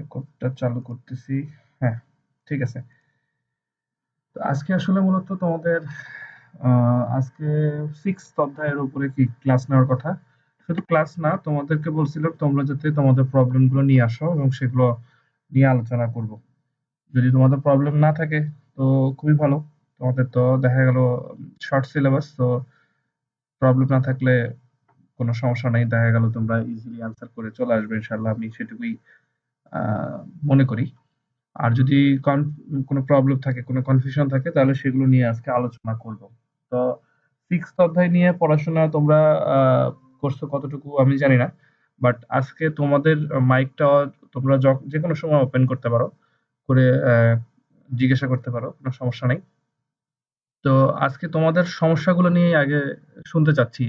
রেকর্ডটা চালু করতেছি। হ্যাঁ, ঠিক আছে। তো আজকে আসলে মূলত তোমাদের আজকে 6th অধ্যায়ের উপরে কি ক্লাস নেওয়ার কথা। শুধু ক্লাস না, তোমাদেরকে বলছিলাম তোমরা যাতে তোমাদের প্রবলেমগুলো নিয়ে আসো এবং সেগুলো নিয়ে আলোচনা করব। যদি তোমাদের প্রবলেম না থাকে তো খুবই ভালো। তোমাদের তো দেখা গেল শর্ট সিলেবাস, তো প্রবলেম না থাকলে কোনো সমস্যা নেই। দেখা গেল তোমরা ইজিলি আনসার করে চলে আসবে ইনশাআল্লাহ, আমি সেটুকুই মনে করি। আর যদি কোনো প্রবলেম থাকে, কোনো কনফিউশন থাকে, তাহলে সেগুলো নিয়ে আজকে আলোচনা করব। তো 6th অধ্যায় নিয়ে পড়াশোনা তোমরা করছো কতটুকু আমি জানি না, বাট আজকে তোমাদের মাইকটা তোমরা যে কোনো সময় ওপেন করতে পারো, করে জিজ্ঞাসা করতে পারো, কোনো সমস্যা নেই। তো আজকে তোমাদের সমস্যাগুলো নিয়ে আগে শুনতে চাচ্ছি।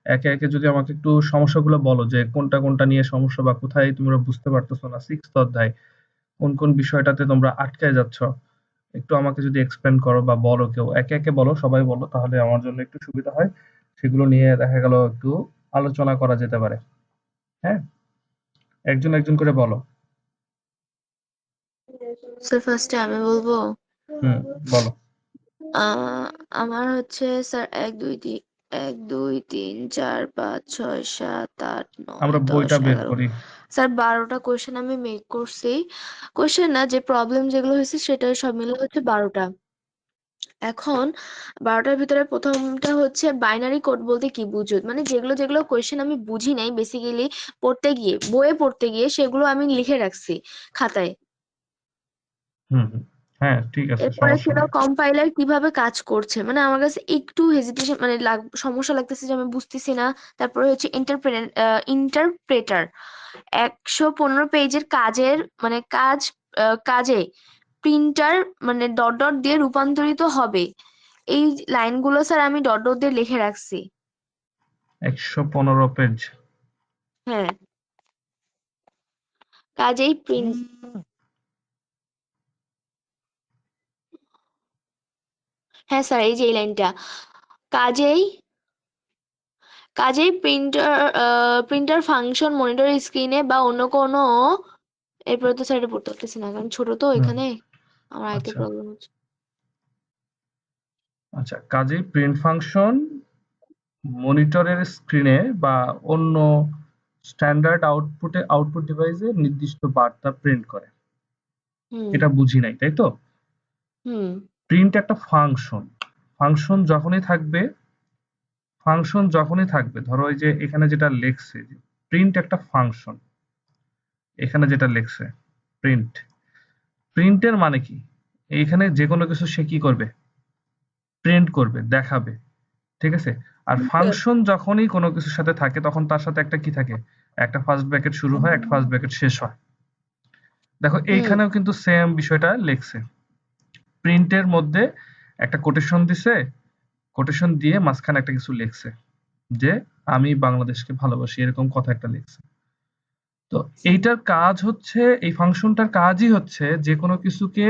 একে একে যদি আমাকে একটু সমস্যাগুলো বলো, যে কোনটা কোনটা নিয়ে সমস্যা বা কোথায় তোমরা বুঝতে পারতেছো না 6th অধ্যায়, কোন কোন বিষয়টাতে তোমরা আটকায় যাচ্ছ, একটু আমাকে যদি এক্সপ্লেন করো বা বলো, কেউ একে একে বলো, সবাই বলো, তাহলে আমার জন্য একটু সুবিধা হয়। সেগুলো নিয়ে দেখা গেল একটু আলোচনা করা যেতে পারে। হ্যাঁ, একজন একজন করে বলো। স্যার ফার্স্টে আমি বলবো। হুম, বলো। আমার হচ্ছে স্যার 1 2 3 4 5 6 7 8 9 আমরা 10 বইটা বের 11 করি। স্যার 12টা কোয়েশ্চেন আমি মেক করছি। কোয়েশ্চেন না, যে প্রবলেম যেগুলো হয়েছে সেটা সব মিলে হচ্ছে 12টা। এখন 12টার ভিতরে প্রথমটা হচ্ছে বাইনারি কোড বলতে কি বুঝো, মানে যেগুলো যেগুলো কোয়েশ্চেন আমি বুঝি নাই বেসিক্যালি বইয়ে পড়তে গিয়ে সেগুলো আমি লিখে রাখছি খাতায়। হুম হুম, হ্যাঁ ঠিক আছে, এরপরে সমস্যা ছিল নেই। কম্পাইলার কিভাবে কাজ করছে, মানে আমার কাছে একটু হেজিটেশন মানে সমস্যা লাগতেছে যে আমি বুঝতেছি না। তারপরে হচ্ছে ইন্টারপ্রেটার 115 পেজের কাজের মানে কাজে প্রিন্টার মানে ডট ডট দিয়ে রূপান্তরিত হবে। এই লাইনগুলো স্যার আমি ডট ডট দিয়ে লিখে রাখছি। 115 পেজ। হ্যাঁ, কাজেই প্রিন্ট হ্যাঁ স্যার, এই যে এই লাইনটা, কাজেই কাজেই প্রিন্টার ফাংশন মনিটর স্ক্রিনে বা অন্য কোনো, এরপরে তো স্যার এটা পড়তে পারতেছি না কারণ ছোট তো হুম, এখানে আমার আইতে আচ্ছা প্রবলেম হচ্ছে। আচ্ছা, কাজেই প্রিন্ট ফাংশন মনিটরের স্ক্রিনে বা অন্য স্ট্যান্ডার্ড আউটপুট ডিভাইসে নির্দিষ্ট বার্তা প্রিন্ট করে। হুম এটা বুঝি নাই, তাই তো? হুম প্রিন্ট একটা ফাংশন। ফাংশন যখনই থাকবে ফাংশন যখনই থাকবে, ধরো এই যে এখানে যেটা লেখছে যে প্রিন্ট একটা ফাংশন, এখানে যেটা লেখছে প্রিন্ট, প্রিন্টের মানে কি? এইখানে যে কোনো কিছু সে কি করবে? প্রিন্ট করবে, দেখাবে। ঠিক আছে? আর ফাংশন যখনই কোনো কিছুর সাথে থাকে তখন তার সাথে একটা কি থাকে? একটা ফার্স্ট ব্র্যাকেট শুরু হয়, একটা ফার্স্ট ব্র্যাকেট শেষ হয়। দেখো হুম এইখানেও কিন্তু সেম বিষয়টা লেখছে। প্রিন্টের মধ্যে একটা কোটেশন দিছে, কোটেশন দিয়ে মাঝখানে একটা কিছু লেখছে যে আমি বাংলাদেশকে ভালোবাসি, এরকম কথা একটা লিখছে। তো এইটার কাজ হচ্ছে, এই ফাংশনটার কাজই হচ্ছে যে কোনো কিছুকে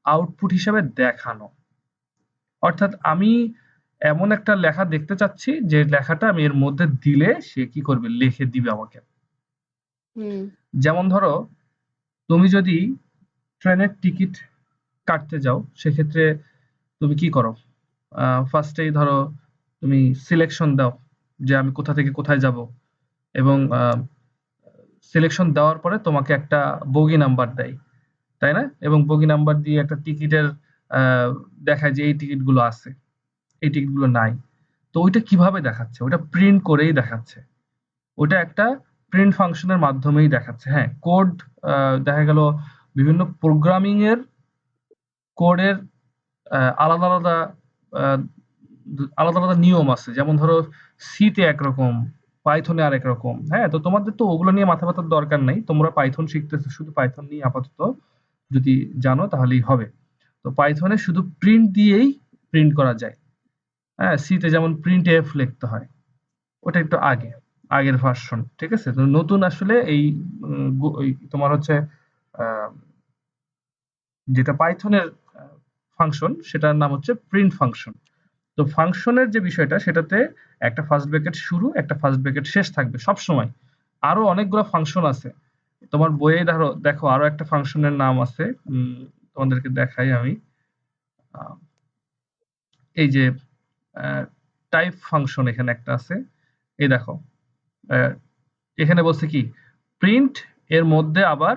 আউটপুট হিসাবে দেখানো। অর্থাৎ আমি এমন একটা লেখা দেখতে চাচ্ছি যে লেখাটা আমি এর মধ্যে দিলে সে কি করবে? লিখে দিবে আমাকে। হুম যেমন ধরো, তুমি যদি ট্রেনের টিকিট কাটতে যাও, সেক্ষেত্রে তুমি কি করো? ফার্স্টেই ধরো তুমি সিলেকশন দাও যে আমি কোথা থেকে কোথায় যাব, এবং সিলেকশন দেওয়ার পরে তোমাকে একটা বগি নাম্বার দেয়, তাই না? এবং বগি নাম্বার দিয়ে একটা টিকিটের দেখায় যে এই টিকিটগুলো আছে, এই টিকিটগুলো নাই। তো ওইটা কিভাবে দেখাচ্ছে? ওটা প্রিন্ট করেই দেখাচ্ছে। ওটা একটা প্রিন্ট ফাংশনের মাধ্যমেই দেখাচ্ছে। হ্যাঁ, কোড দেখা গেল বিভিন্ন প্রোগ্রামিং এর কোডের আলাদা আলাদা আহ, আলাদা আলাদা নিয়ম আছে। যেমন ধরো সি তে একরকম, পাইথনে আরেক রকম। হ্যাঁ, তো তোমাদের তো ওগুলো নিয়ে মাথা ব্যথার দরকার নাই, তোমরা পাইথন শিখতেছো, শুধু পাইথন নিয়ে আপাতত যদি জানো তাহলেই হবে। তো পাইথনে শুধু প্রিন্ট দিয়েই প্রিন্ট করা যায়। হ্যাঁ, সি তে যেমন প্রিন্ট এফ লিখতে হয়, ওটা একটু আগের ভার্সন। ঠিক আছে? তো নতুন আসলে এই ওই তোমার হচ্ছে আহ, যেটা পাইথনের ফাংশন, সেটার নাম হচ্ছে প্রিন্ট ফাংশন। তো ফাংশনের যে বিষয়টা, সেটাতে একটা ফার্স্ট ব্র্যাকেট শুরু, একটা ফার্স্ট ব্র্যাকেট শেষ থাকবে সব সময়। আরো অনেকগুলো ফাংশন আছে, তোমার বইয়ে দেখো আরো একটা ফাংশনের নাম আছে, তোমাদেরকে দেখাই আমি। আহ, এই যে টাইপ ফাংশন এখানে একটা আছে, এই দেখো। আহ, এখানে বলছে কি, প্রিন্ট এর মধ্যে আবার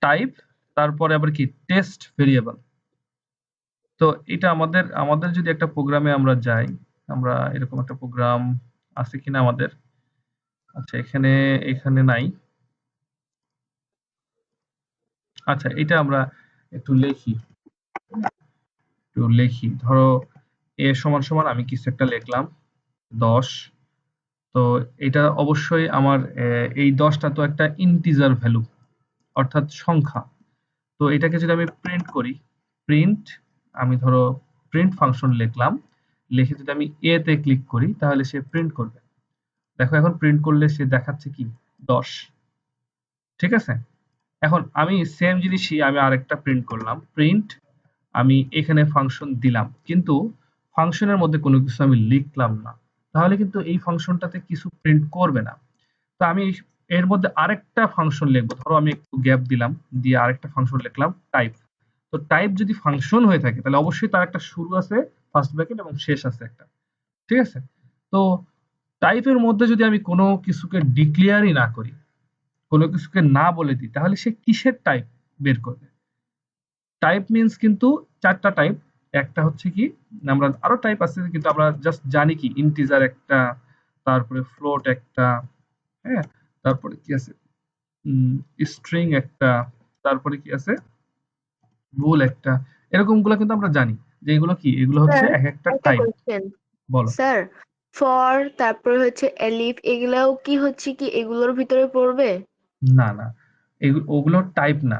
টাইপ, তারপরে আবার কি টেস্ট ভেরিয়েবল। তো এটা আমাদের আমাদের যদি একটা প্রোগ্রামে আমরা যাই, আমরা এরকম একটা প্রোগ্রাম আছে কিনা আমাদের, আচ্ছা এখানে এখানে নাই। আচ্ছা এটা আমরা একটু লিখি, ধরো এ সমান সমান আমি কিছু একটা লিখলাম 10। তো এটা অবশ্যই আমার এই 10টা তো একটা ইন্টিজার ভ্যালু, অর্থাৎ সংখ্যা। তো এটাকে যদি আমি প্রিন্ট করি, প্রিন্ট, আমি ধরো প্রিন্ট ফাংশন লিখলাম, লিখে যদি আমি এ তে ক্লিক করি তাহলে সে প্রিন্ট করবে। দেখো এখন প্রিন্ট করলে সে দেখাচ্ছে কি 10। ঠিক আছে, এখন আমি সেম জিনিসই আমি আরেকটা প্রিন্ট করলাম, প্রিন্ট, আমি এখানে ফাংশন দিলাম কিন্তু ফাংশনের মধ্যে কোনো কিছু আমি লিখলাম না, তাহলে কিন্তু এই ফাংশনটাতে কিছু প্রিন্ট করবে না। তো আমি এর মধ্যে আরেকটা ফাংশন লিখবো, ধরো আমি একটু গ্যাপ দিলাম, দিয়ে আরেকটা ফাংশন লিখলাম টাইপ। তো টাইপ যদি ফাংশন হয়ে থাকে তাহলে অবশ্যই তার একটা শুরু আছে ফার্স্ট ব্র্যাকেট এবং শেষ আছে একটা। ঠিক আছে, তো টাইপের মধ্যে যদি আমি কোনো কিছুকে ডিক্লেয়ারই না করি, কোনো কিছুকে না বলে দিই, তাহলে সে কিসের টাইপ বের করবে? টাইপ মিন্স কিন্তু চারটা টাইপ। একটা হচ্ছে কি, আমরা আরো টাইপ আছে কিন্তু আমরা জাস্ট জানি কি ইন্টিজার একটা, তারপরে ফ্লোট একটা, হ্যাঁ, তারপরে কি আছে স্ট্রিং একটা, তারপরে কি আছে বুল একটা, এরকম গুলো কিন্তু আমরা জানি যে এগুলো কি, এগুলো হচ্ছে স্যার এক একটা একটা টাইপ। কোয়েশ্চেন। বলো। স্যার, ফর তারপর হচ্ছে এলিফ এগুলাও কি হচ্ছে কি এগুলোর ভিতরে পড়বে? না না, ওগুলো টাইপ না,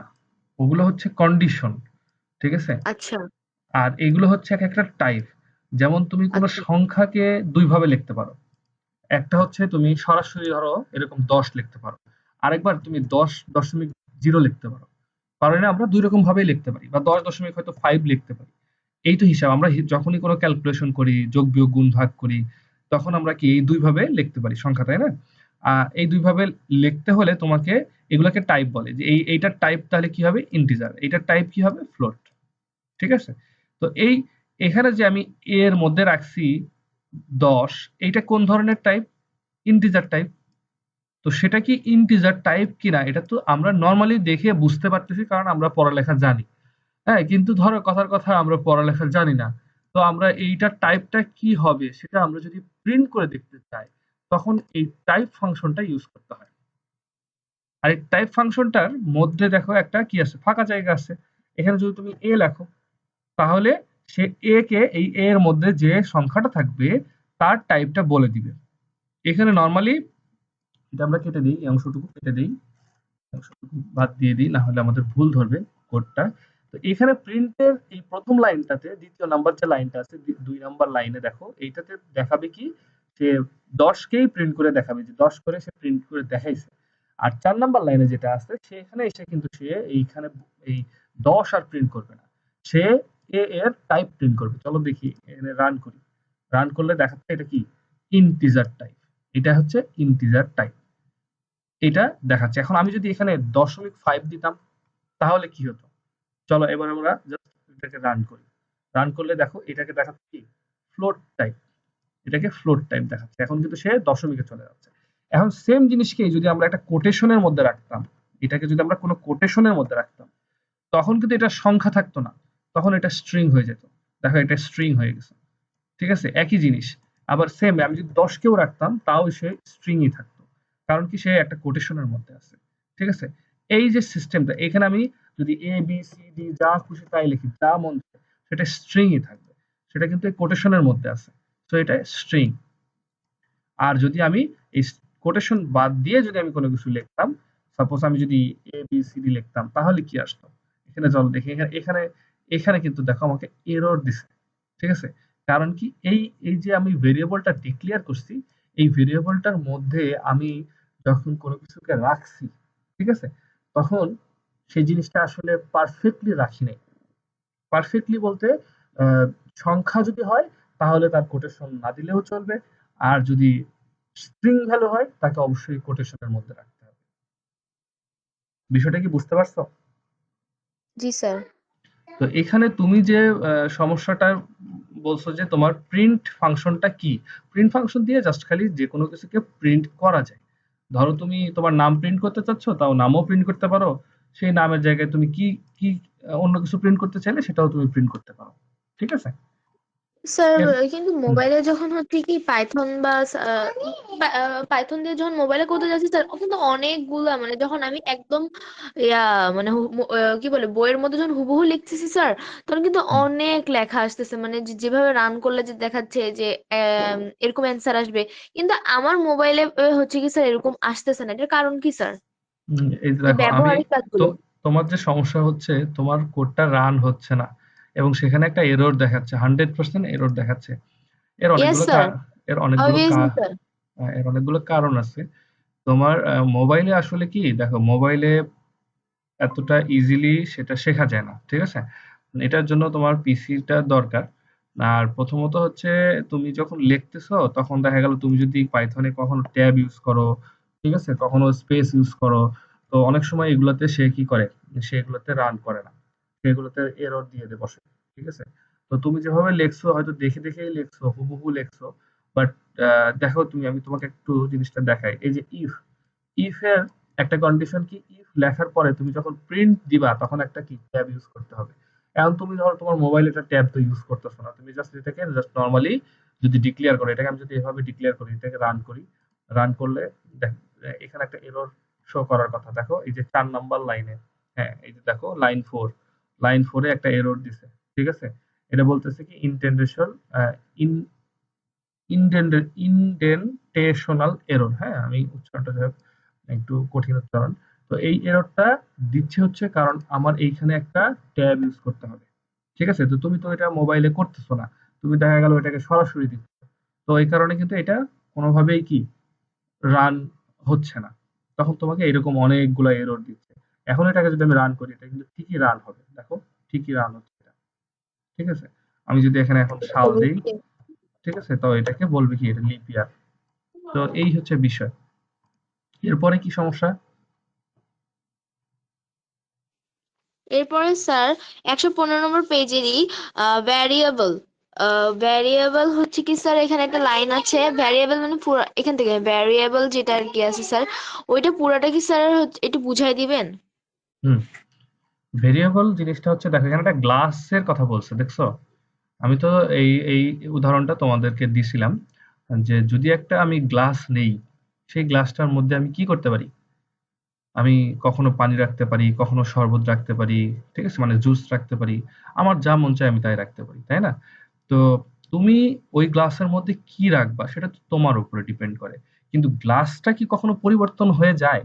ওগুলো হচ্ছে কন্ডিশন। ঠিক আছে, আচ্ছা। আর এগুলো হচ্ছে এক একটা টাইপ। যেমন তুমি কোনো আচ্ছা। সংখ্যাকে দুই ভাবে লিখতে পারো। একটা হচ্ছে তুমি সরাসরি ধরো এরকম 10 লিখতে পারো, আরেকবার তুমি 10.0 লিখতে পারো। কারণ আমরা দুই রকম ভাবেই লিখতে পারি, বা 10 দশমিক হয়তো 5 লিখতে পারি। এই তো হিসাব, আমরা যখনই কোনো ক্যালকুলেশন করি, যোগ বিয়োগ গুণ ভাগ করি, তখন আমরা কি এই দুই ভাবে লিখতে পারি সংখ্যা, তাই না? এই দুই ভাবে লিখতে হলে তোমাকে এগুলাকে টাইপ বলে, যে এইটার টাইপ তাহলে কি হবে ইন্টিজার, এইটার টাইপ কি হবে ফ্লোট। ঠিক আছে, তো এখানে যে আমি এর মধ্যে রাখছি 10, এইটা কোন ধরনের টাইপ? Integer type. তো সেটা কি ইন্টিজার টাইপ কিনা এটা তো আমরা নর্মালি দেখে বুঝতে পারতেছি, কারণ আমরা পড়ালেখা জানি। হ্যাঁ, কিন্তু ধরো কথার কথা আমরা পড়ালেখা জানি না। তো আমরা এইটার টাইপটা কি হবে সেটা আমরা যদি প্রিন্ট করে দেখতে চাই, তখন এই টাইপ ফাংশনটা ইউজ করতে হয়। আর এই টাইপ ফাংশনটার মধ্যে দেখো একটা কি আছে, ফাঁকা জায়গা আছে। এখানে যদি তুমি এ লেখো, তাহলে সে এ কে, এই এ এর মধ্যে যে সংখ্যাটা থাকবে তার টাইপটা বলে দিবে। এখানে নর্মালি এটা আমরা কেটে দিই, এই অংশটুকু কেটে দিই, অংশটুকু বাদ দিয়ে দিই, না হলে আমাদের ভুল ধরবে কোডটা। তো এখানে প্রিন্টের এই প্রথম লাইনটাতে, দ্বিতীয় নাম্বার যে লাইনটা আছে, 2 নাম্বার লাইনে দেখো, এইটাতে দেখাবে কি, সে 10কেই প্রিন্ট করে দেখাবে, যে 10 করে সে প্রিন্ট করে দেখাইছে। আর 4 নাম্বার লাইনে যেটা আছে সেখানে এসে কিন্তু সে এইখানে এই 10 আর প্রিন্ট করবে না, সে এ এর টাইপ প্রিন্ট করবে। চলো দেখি, এখানে রান করি। রান করলে দেখাচ্ছে এটা কি ইন্টিজার টাইপ, এটা হচ্ছে ইন্টিজার টাইপ, এটা দেখাচ্ছে। এখন আমি যদি এখানে 0.5 দিতাম তাহলে কি হতো? চলো এবার আমরা জাস্ট এটাকে রান করি। রান করলে দেখো এটাকে দেখাচ্ছে কি ফ্লোট টাইপ, এটাকে ফ্লোট টাইপ দেখাচ্ছে। এখন কিন্তু সে দশমিকে চলে যাচ্ছে। এখন সেম জিনিসকে যদি আমরা একটা কোটেশনের মধ্যে রাখতাম, এটাকে যদি আমরা কোনো কোটেশনের মধ্যে রাখতাম, তখন কিন্তু এটা সংখ্যা থাকতো না, তখন এটা স্ট্রিং হয়ে যেত। দেখো এটা স্ট্রিং হয়ে গেছে। ঠিক আছে, একই জিনিস। আবার সেম আমি যদি 10কেও রাখতাম তাও সে স্ট্রিংই থাকতো, কারণ কি সে একটা কোটেশনের মধ্যে আছে। ঠিক আছে, এই যে সিস্টেমটা, এখানে আমি যদি এ বি সি ডি যা খুশি তাই লিখি, যা মন চায়, সেটা স্ট্রিংই থাকবে, সেটা কিন্তু এই কোটেশনের মধ্যে আছে। তো এটা স্ট্রিং। আর যদি আমি এই কোটেশন বাদ দিয়ে যদি আমি কোনো কিছু লিখতাম, সাপোজ আমি যদি এ বি সি ডি লিখতাম, তাহলে কি আসতো? এখানে চল দেখি, এখানে এখানে এখানে কিন্তু দেখো আমাকে এরর দিছে। ঠিক আছে, কারণ কি এই এই যে আমি ভেরিয়েবলটা ডিক্লেয়ার করছি, এই ভেরিয়েবলটার মধ্যে আমি যখন কোনো কিছুকে রাখছি, ঠিক আছে, তখন সেই জিনিসটা আসলে পারফেক্টলি রাখি নাই। পারফেক্টলি বলতে আহ, সংখ্যা যদি হয় তাহলে তার কোটেশন না দিলেও চলবে, আর যদি স্ট্রিং ভ্যালু হয় তাকে অবশ্যই কোটেশনের মধ্যে রাখতে হবে। বিষয়টা কি বুঝতে পারছো? জি স্যার। তো এখানে তুমি যে সমস্যাটা বলছো যে তোমার প্রিন্ট ফাংশনটা কি, প্রিন্ট ফাংশন দিয়ে জাস্ট খালি যে কোনো কিছুকে প্রিন্ট করা যায়। ধরো তুমি তোমার নাম প্রিন্ট করতে চাচ্ছ, তাও নামও প্রিন্ট করতে পারো। সেই নামের জায়গায় তুমি কি কি অন্য কিছু প্রিন্ট করতে চাইলে সেটাও তুমি প্রিন্ট করতে পারো। ঠিক আছে? স্যার এর কিন্তু হুম, মোবাইলে যখন হচ্ছে কি পাইথন বা পাইথন দিয়ে যখন মোবাইলে করতে যাচ্ছি স্যার, কিন্তু অনেকগুলা মানে যখন আমি একদম ইয়া মানে কি বলে বইয়ের মধ্যে যখন হুবহু লিখতেছি স্যার, তখন কিন্তু হুম। অনেক লেখা আসতেছে, মানে যেভাবে রান করলে যে দেখাচ্ছে যে এরকম অ্যান্সার আসবে, কিন্তু আমার মোবাইলে হচ্ছে কি স্যার এরকম আসতেছে না। এটার কারণ কি স্যার? এই যে যে দেখো আমি ব্যবহারিক তো কাজগুলো। তোমার যে সমস্যা হচ্ছে তোমার কোডটা রান হচ্ছে না এবং সেখানে একটা এরর দেখাচ্ছে, 100% এরর দেখাচ্ছে। এর ইয়েস অনেকগুলো স্যার, এর অনেকগুলো অবভিয়াসলি স্যার। এর অনেকগুলো কারণ আছে। তোমার মোবাইলে আসলে কি দেখো, মোবাইলে এতটা ইজিলি সেটা শেখা যায় না। ঠিক আছে? এটার জন্য তোমার পিসিটা দরকার। আর প্রথমত হচ্ছে তুমি যখন লিখতেছো তখন দেখা গেল তুমি যদি পাইথনে কখনো ট্যাব ইউজ করো, ঠিক আছে? কখনো স্পেস ইউজ করো, তো অনেক সময় এগুলাতে সে কি করে? সে এগুলোতে রান করে না। সেগুলোতে এরর দিয়ে দেয় বসে। ঠিক আছে? তো তুমি যেভাবে লেখছো হয়তো দেখে দেখেই লেখছো, হুবহু লেখছো। বাট দেখো তুমি, আমি তোমাকে একটু জিনিসটা দেখাই। এই যে ইফ এর একটা কন্ডিশন কি, ইফ লেখার পরে তুমি যখন প্রিন্ট দিবা তখন একটা কি ট্যাব ইউজ করতে হবে। এখন তুমি ধরো তোমার মোবাইল এটা ট্যাব তো ইউজ করতেছো না, তুমি জাস্ট এটাকে জাস্ট নর্মালি যদি ডিক্লেয়ার করো, এটাকে আমি যদি এভাবে ডিক্লেয়ার করি, এটাকে রান করি, রান করলে দেখ এখানে একটা এরর শো করার কথা। দেখো এই যে 4 নাম্বার লাইনে, হ্যাঁ এই যে দেখো লাইন 4 একটা এরর দিছে। ঠিক আছে? এটা বলতেছে কি ইনটেন্ডেশন ইন ইনডেন্টেশনাল এরর। হ্যাঁ, আমি উচ্চারণটা যাই হোক একটু কঠিন উচ্চারণ। তো এই এররটা দিচ্ছে হচ্ছে কারণ আমার এইখানে একটা ট্যাব ইউজ করতে হবে। ঠিক আছে? তো তুমি তো এটা মোবাইলে করতেছো না, তুমি দেখা গেল এটাকে সরাসরি দিচ্ছ। তো এই কারণে কিন্তু এটা কোনোভাবেই কি রান হচ্ছে না। তখন তোমাকে এরকম অনেকগুলা এরর দিচ্ছে। এখন এটাকে যদি আমি রান করি, এটা কিন্তু ঠিকই রান হবে। দেখো ঠিকই রান হচ্ছে এটা। ঠিক আছে? আমি যদি এখানে এখন সাল দেই, ঠিক আছে, তো এটাকে বলবে কি এটা লিপ ইয়ার। তো এই হচ্ছে বিষয়। এরপরে কি সমস্যা? এরপরে স্যার 115 নম্বর পেজেরই ভ্যারিয়েবল, ভ্যারিয়েবল হচ্ছে কি স্যার, এখানে একটা লাইন আছে ভ্যারিয়েবল মানে পুরো, এখান থেকে ভ্যারিয়েবল যেটা আর কি আছে স্যার, ওইটা পুরাটা কি স্যার একটু বুঝাই দিবেন? হুম, ভেরিয়েবল জিনিসটা হচ্ছে দেখো এখানে একটা গ্লাসের কথা বলছে, দেখছো? আমি তো এই উদাহরণটা তোমাদেরকে দিছিলাম যে যদি একটা আমি গ্লাস নেই, সেই গ্লাসটার মধ্যে আমি কি করতে পারি? আমি কখনো পানি রাখতে পারি, কখনো শরবত রাখতে পারি, ঠিক আছে, মানে জুস রাখতে পারি। আমার যা মন চায় আমি তাই রাখতে পারি, তাই না? তো তুমি ওই গ্লাসের মধ্যে কি রাখবা সেটা তো তোমার উপরে ডিপেন্ড করে। কিন্তু গ্লাসটা কি কখনো পরিবর্তন হয়ে যায়?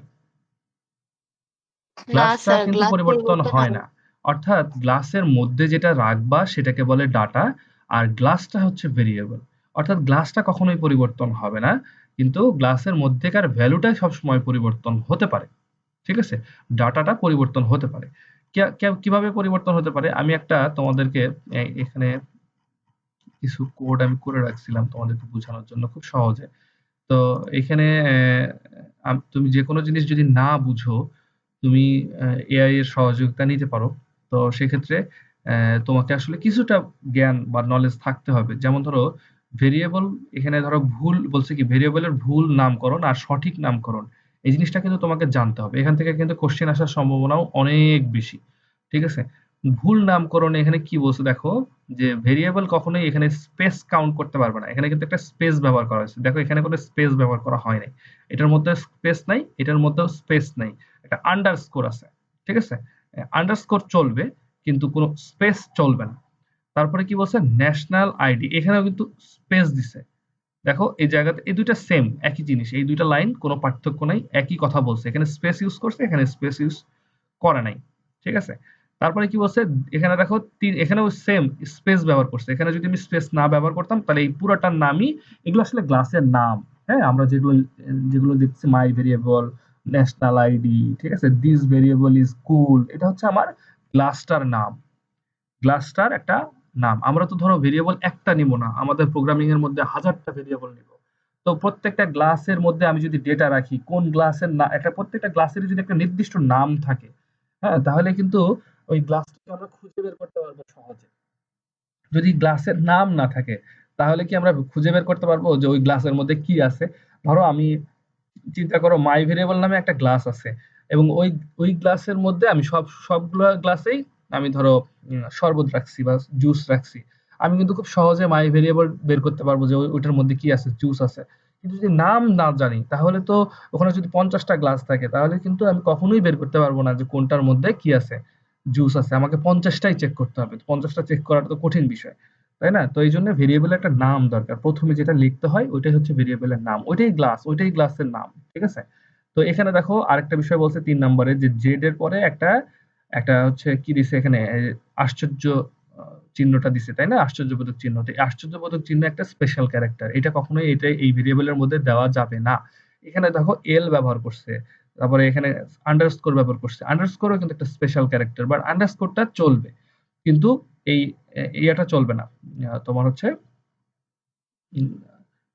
না গ্লাসটা স্যার, কিন্তু গ্লাস পরিবর্তন পরিবর্তন হয় হয়। না। অর্থাৎ গ্লাসের মধ্যে যেটা রাখবা সেটাকে বলে ডাটা, আর গ্লাসটা হচ্ছে ভেরিয়েবল। অর্থাৎ গ্লাসটা কখনোই পরিবর্তন হবে না, কিন্তু গ্লাসের মধ্যেকার ভ্যালুটাই সবসময় পরিবর্তন হতে পারে। ঠিক আছে? ডাটাটা পরিবর্তন হতে পারে। কিভাবে পরিবর্তন হতে পারে আমি একটা তোমাদেরকে এখানে কিছু কোড আমি করে রাখছিলাম তোমাদেরকে বোঝানোর জন্য খুব সহজে। তো এখানে তুমি যে কোনো জিনিস যদি না বুঝো, তুমি এআই এর সহযোগিতা নিতে পারো। তো সেক্ষেত্রে তোমাকে আসলে কিছুটা জ্ঞান বা নলেজ থাকতে হবে। যেমন ধরো ভেরিয়েবল, এখানে ধরো ভুল বলছে কি ভেরিয়েবলের ভুল নামকরণ আর সঠিক নামকরণ, এই জিনিসটা কিন্তু তোমাকে জানতে হবে। এখান থেকে কিন্তু কোশ্চেন আসার সম্ভাবনাও অনেক বেশি। ঠিক আছে? ভুল নামকরণে এখানে কি বলছে দেখো, যে ভেরিয়েবল কখনোই এখানে স্পেস কাউন্ট করতে পারবে না। এখানে কিন্তু একটা স্পেস ব্যবহার করা হয়েছে, দেখো এখানে কোনো স্পেস ব্যবহার করা হয় নাই। এটার মধ্যে স্পেস নাই, এটার মধ্যেও স্পেস নাই, একটা আন্ডারস্কোর আছে। ঠিক আছে? আন্ডারস্কোর চলবে কিন্তু কোনো স্পেস চলবে না। তারপরে কি বলছে ন্যাশনাল আইডি, এখানেও কিন্তু স্পেস দিছে। দেখো এই জায়গাতে এই দুইটা সেম একই জিনিস, এই দুইটা লাইন কোনো পার্থক্য নাই, একই কথা বলছে। এখানে স্পেস ইউজ করছে, এখানে স্পেস ইউজ করে নাই। ঠিক আছে? তারপরে কি বলছে, এখানে দেখো এখানেও সেম স্পেস ব্যবহার করছে। এখানে যদি আমি স্পেস না ব্যবহার করতাম তাহলে এই পুরোটার নামই, এগুলো আসলে গ্লাসের নাম। হ্যাঁ, আমরা যেগুলো যেগুলো দেখছি মাই ভেরিয়েবল, ন্যাশনাল আইডি, ঠিক আছে, দিস ভেরিয়েবল ইজ কুল, এটা হচ্ছে আমার গ্লাসটার নাম। গ্লাসটার একটা নাম। আমরা তো ধরো ভেরিয়েবল একটা নিব না, আমাদের প্রোগ্রামিং এর মধ্যে হাজারটা ভেরিয়েবল নিব। তো প্রত্যেকটা গ্লাসের মধ্যে আমি যদি ডেটা রাখি কোন গ্লাসের না একটা প্রত্যেকটা গ্লাসের যদি একটা নির্দিষ্ট নাম থাকে, হ্যাঁ, তাহলে কিন্তু ওই গ্লাসটাকে আমরা খুঁজে বের করতে পারবো সহজে। যদি গ্লাসের নাম না থাকে তাহলে কি আমরা খুঁজে বের করতে পারবো যে ওই গ্লাসের মধ্যে কি আছে? ধরো আমি চিন্তা করো মাই ভেরিয়েবল নামে একটা গ্লাস আছে এবং ওই ওই গ্লাসের মধ্যে আমি সবগুলো গ্লাসেই আমি ধরো শরবত রাখছি বা জুস রাখছি। আমি কিন্তু খুব সহজে মাই ভেরিয়েবল বের করতে পারবো যে ওইটার মধ্যে কি আছে, জুস আছে। কিন্তু যদি নাম না জানি তাহলে তো ওখানে যদি 50টা গ্লাস থাকে তাহলে কিন্তু আমি কখনোই বের করতে পারবো না যে কোনটার মধ্যে কি আছে, জুস আছে। আমাকে 50টাই চেক করতে হবে, 50টা চেক করাটা তো কঠিন বিষয়, তাই না? তো এই জন্য ভেরিয়েবলের একটা নাম দরকার, প্রথমে যেটা লিখতে হয় ওইটাই হচ্ছে ভেরিয়েবলের নাম, ওইটাই গ্লাসের নাম, ঠিক আছে? তো এখানে দেখো আরেকটা বিষয় বলছে 3 নম্বরে যে জেড এর পরে একটা একটা হচ্ছে কি দিছে এখানে, আশ্চর্য চিহ্নটা দিছে, তাই না? আশ্চর্যবোধক চিহ্ন। তো এই আশ্চর্যবোধক চিহ্ন একটা স্পেশাল ক্যারেক্টার, এটা কখনোই এই ভেরিয়েবলের মধ্যে দেওয়া যাবে না। এখানে দেখো এল ব্যবহার করছে, তারপরে এখানে আন্ডারস্কোর ব্যবহার করছে। আন্ডারস্কোরও কিন্তু একটা স্পেশাল ক্যারেক্টার, বাট আন্ডারস্কোরটা চলবে, কিন্তু এই ইয়াটা চলবে না। তোমার হচ্ছে উম,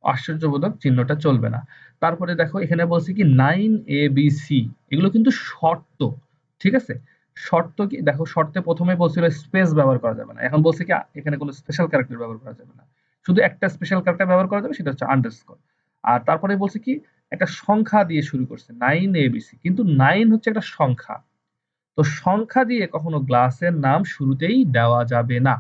আশ্চর্যবোধক চিহ্নটা চলবে না। তারপরে দেখো এখানে বলছে কি 9 ABC, এগুলো কিন্তু শর্ত, ঠিক আছে? শর্ত কি দেখো, শর্তে প্রথমে বলছিল স্পেস ব্যবহার করা যাবে না, এখন বলছে কি এখানে কোনো স্পেশাল ক্যারেক্টার ব্যবহার করা যাবে না, শুধু একটা স্পেশাল ক্যারেক্টার ব্যবহার করা যাবে, সেটা হচ্ছে আন্ডারস্কোর। আর তারপরে বলছে কি একটা সংখ্যা দিয়ে শুরু করছে 9 ABC, কিন্তু 9 হচ্ছে একটা সংখ্যা। তো সংখ্যা দিয়ে কখনো গ্লাসের নাম শুরুতেই দেওয়া যাবে না।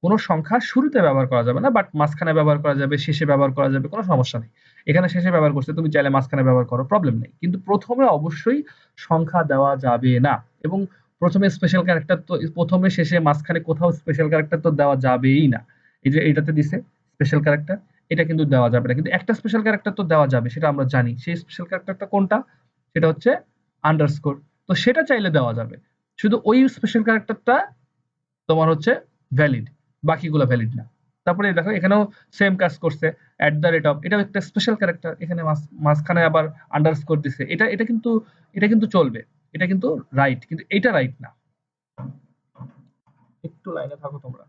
কোনো সংখ্যা শুরুতে ব্যবহার করা যাবে না, বাট মাঝখানে ব্যবহার করা যাবে, শেষে ব্যবহার করা যাবে, কোনো সমস্যা নেই। এখানে শেষে ব্যবহার করছে, তুমি চাইলে মাঝখানে ব্যবহার করো, প্রবলেম নেই, কিন্তু প্রথমে অবশ্যই সংখ্যা দেওয়া যাবে না। এবং প্রথমে স্পেশাল ক্যারেক্টার তো প্রথমে শেষে মাঝখানে কোথাও স্পেশাল ক্যারেক্টার তো দেওয়া যাবেই না। এই যে এটাতে দিছে স্পেশাল ক্যারেক্টার, এটা কিন্তু দেওয়া যাবে না, কিন্তু একটা স্পেশাল ক্যারেক্টার তো দেওয়া যাবে, সেটা আমরা জানি। সেই স্পেশাল ক্যারেক্টারটা কোনটা? সেটা হচ্ছে আন্ডারস্কোর। তো সেটা চাইলে দেওয়া যাবে, শুধু ওই স্পেশাল ক্যারেক্টারটা তোমার হচ্ছে ভ্যালিড, বাকিগুলো ভ্যালিড না। তারপরে দেখো এখানেও সেম কাজ করছে, @, এটাও একটা স্পেশাল ক্যারেক্টার, এখানে মাঝখানে আবার আন্ডারস্কোর দিছে, এটা কিন্তু চলবে, এটা কিন্তু রাইট, কিন্তু এটা রাইট না। একটু লাইনে থাকো তোমরা।